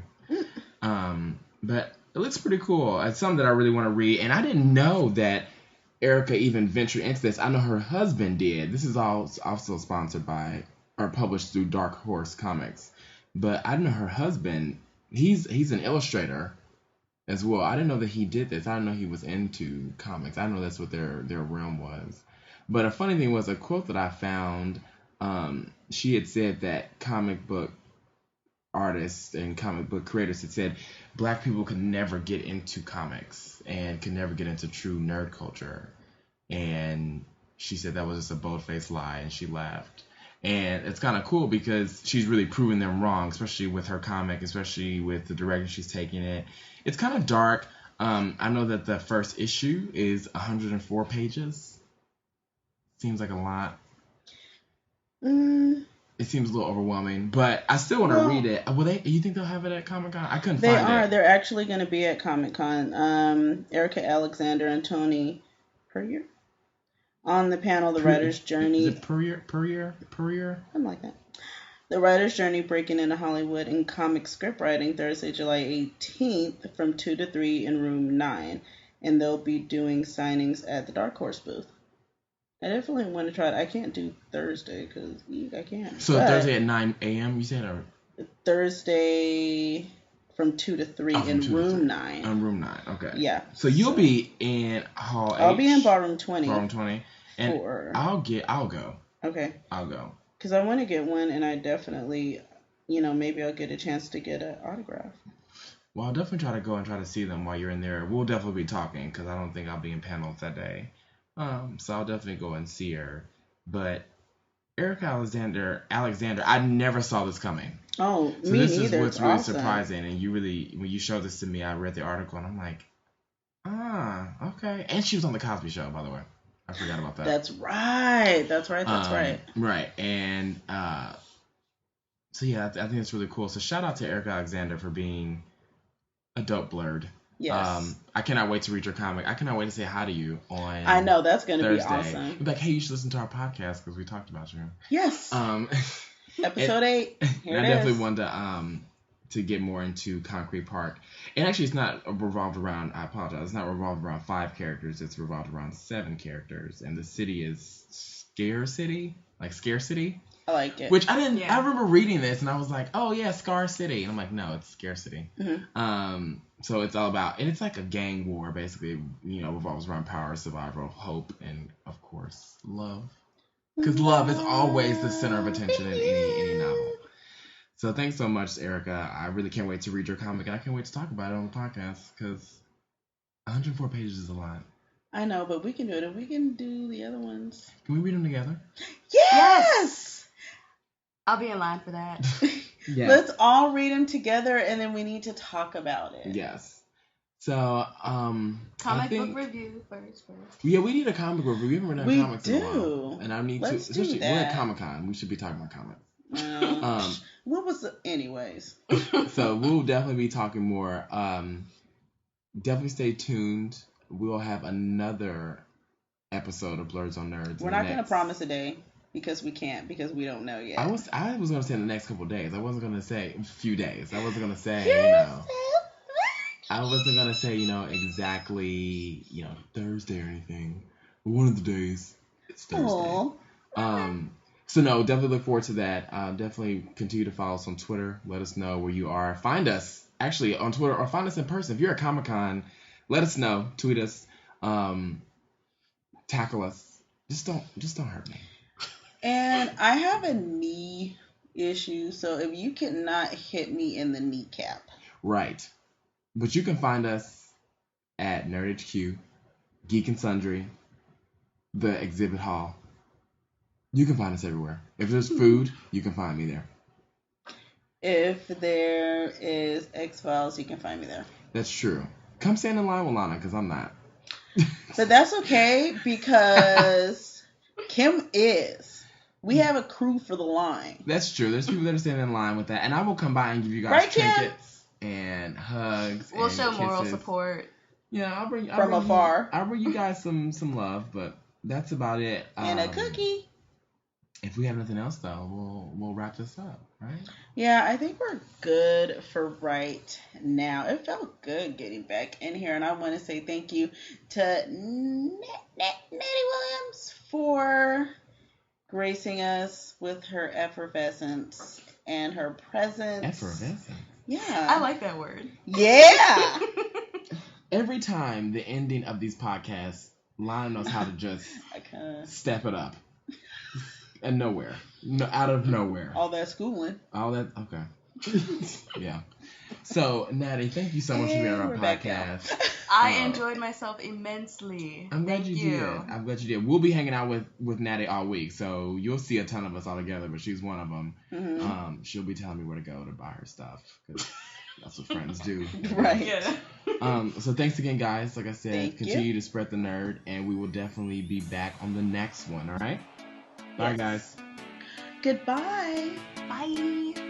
Speaker 1: But it looks pretty cool. It's something that I really want to read. And I didn't know that Erica even ventured into this. I know her husband did. This is also sponsored by or published through Dark Horse Comics. But I didn't know her husband, he's an illustrator as well. I didn't know that he did this. I didn't know he was into comics. I didn't know that's what their realm was. But a funny thing was a quote that I found. She had said that comic book artists and comic book creators had said Black people could never get into comics and could never get into true nerd culture. And she said that was just a bold-faced lie, and she laughed. And it's kind of cool because she's really proving them wrong, especially with her comic, especially with the direction she's taking it. It's kind of dark. I know that the first issue is 104 pages. Seems like a lot. It seems a little overwhelming, but I still want to read it. You think they'll have it at Comic-Con? I couldn't find it. They are.
Speaker 2: They're actually going to be at Comic-Con. Erica Alexander and Tony Puryear on the panel, The Writer's Journey.
Speaker 1: Is it Puryear?
Speaker 2: Something like that. The Writer's Journey, Breaking into Hollywood in Comic Script Writing, Thursday, July 18th from 2 to 3 in room 9. And they'll be doing signings at the Dark Horse booth. I definitely want to try it. I can't do Thursday because I can't.
Speaker 1: So Thursday at 9 a.m. you said? Or?
Speaker 2: Thursday from 2 to 3 in room 9.
Speaker 1: In room 9, okay.
Speaker 2: Yeah.
Speaker 1: So you'll be in Hall H?
Speaker 2: I'll be in Ballroom 20.
Speaker 1: Ballroom 20. And I'll go.
Speaker 2: Okay.
Speaker 1: I'll go.
Speaker 2: Because I want to get one, and I definitely, maybe I'll get a chance to get an autograph.
Speaker 1: Well, I'll definitely try to go and try to see them while you're in there. We'll definitely be talking because I don't think I'll be in panels that day. So I'll definitely go and see her. But Erica Alexander, I never saw this coming.
Speaker 2: Oh,
Speaker 1: so
Speaker 2: me
Speaker 1: this
Speaker 2: neither.
Speaker 1: is what's really surprising. And when you showed this to me, I read the article and I'm like, okay. And she was on the Cosby Show, by the way. I forgot about that.
Speaker 2: That's right.
Speaker 1: Right. And so yeah, I think it's really cool. So shout out to Erica Alexander for being a dope blerd.
Speaker 2: Yes.
Speaker 1: I cannot wait to read your comic. I cannot wait to say hi to you on
Speaker 2: I know, that's going to be
Speaker 1: Thursday.
Speaker 2: awesome.
Speaker 1: Be like, hey, you should listen to our podcast because we talked about you.
Speaker 2: Yes. Episode 8. Here
Speaker 1: I definitely wanted to get more into Concrete Park. And actually, it's not revolved around, I apologize, it's not revolved around 5 characters. It's revolved around 7 characters. And the city is Scare City.
Speaker 2: I like it.
Speaker 1: Which I didn't. Yeah. I remember reading this and I was like, oh yeah, Scar City. And I'm like, no, it's Scare City.
Speaker 2: Mm-hmm.
Speaker 1: So it's all about, and it's like a gang war basically. Revolves around power, survival, hope, and of course love. Because love is always the center of attention in any novel. So thanks so much, Erica. I really can't wait to read your comic, and I can't wait to talk about it on the podcast because 104 pages is a lot.
Speaker 2: I know, but we can do it. We can do the other ones.
Speaker 1: Can we read them together?
Speaker 2: Yes!
Speaker 3: I'll be in line for that.
Speaker 2: Yes. Let's all read them together, and then we need to talk about it.
Speaker 1: Yes. So,
Speaker 3: comic book review first.
Speaker 1: Yeah, we need a comic book review. We haven't read comics in a while. And I need
Speaker 2: Let's
Speaker 1: to, especially
Speaker 2: we're
Speaker 1: at Comic-Con. We should be talking about comics.
Speaker 2: What was the... Anyways.
Speaker 1: So we'll definitely be talking more. Definitely stay tuned. We'll have another episode of Blerds on Nerds.
Speaker 2: We're not going to promise a day because we can't, because we don't know yet.
Speaker 1: I was going to say in the next couple of days. I wasn't going to say a few days. I wasn't going to say, you know. I wasn't going to say, you know, exactly, you know, Thursday or anything. But one of the days, it's Thursday. Aww. So no, definitely look forward to that. Definitely continue to follow us on Twitter. Let us know where you are. Find us actually on Twitter or find us in person. If you're at Comic-Con, let us know. Tweet us. Tackle us. Just don't hurt me.
Speaker 2: And I have a knee issue, so if you cannot hit me in the kneecap.
Speaker 1: Right. But you can find us at Nerd HQ, Geek and Sundry, the Exhibit Hall. You can find us everywhere. If there's food, you can find me there.
Speaker 2: If there is X-Files, you can find me there.
Speaker 1: That's true. Come stand in line with Lana, because I'm not.
Speaker 2: But that's okay, because Kim is. We have a crew for the line.
Speaker 1: That's true. There's people that are standing in line with that. And I will come by and give you guys trinkets and hugs.
Speaker 3: We'll show moral support.
Speaker 1: Yeah, I'll bring you guys some love, but that's about it.
Speaker 2: And a cookie.
Speaker 1: If we have nothing else, though, we'll wrap this up, right?
Speaker 2: Yeah, I think we're good for right now. It felt good getting back in here, and I want to say thank you to Nettie Williams for gracing us with her effervescence and her presence.
Speaker 1: Effervescence?
Speaker 2: Yeah.
Speaker 3: I like that word.
Speaker 2: Yeah.
Speaker 1: Every time the ending of these podcasts, Lana knows how to just step it up. And nowhere. Out of nowhere.
Speaker 2: All that schooling.
Speaker 1: Okay. Yeah. So, Natty, thank you so much for being on our podcast.
Speaker 3: I enjoyed myself immensely.
Speaker 1: I'm glad you did. We'll be hanging out with Natty all week, so you'll see a ton of us all together, but she's one of them. Mm-hmm. She'll be telling me where to go to buy her stuff, because that's what friends do.
Speaker 2: Right.
Speaker 3: Yeah.
Speaker 1: So thanks again, guys. Like I said, continue to spread the nerd, and we will definitely be back on the next one, all right? Bye, guys.
Speaker 2: Goodbye.
Speaker 3: Bye.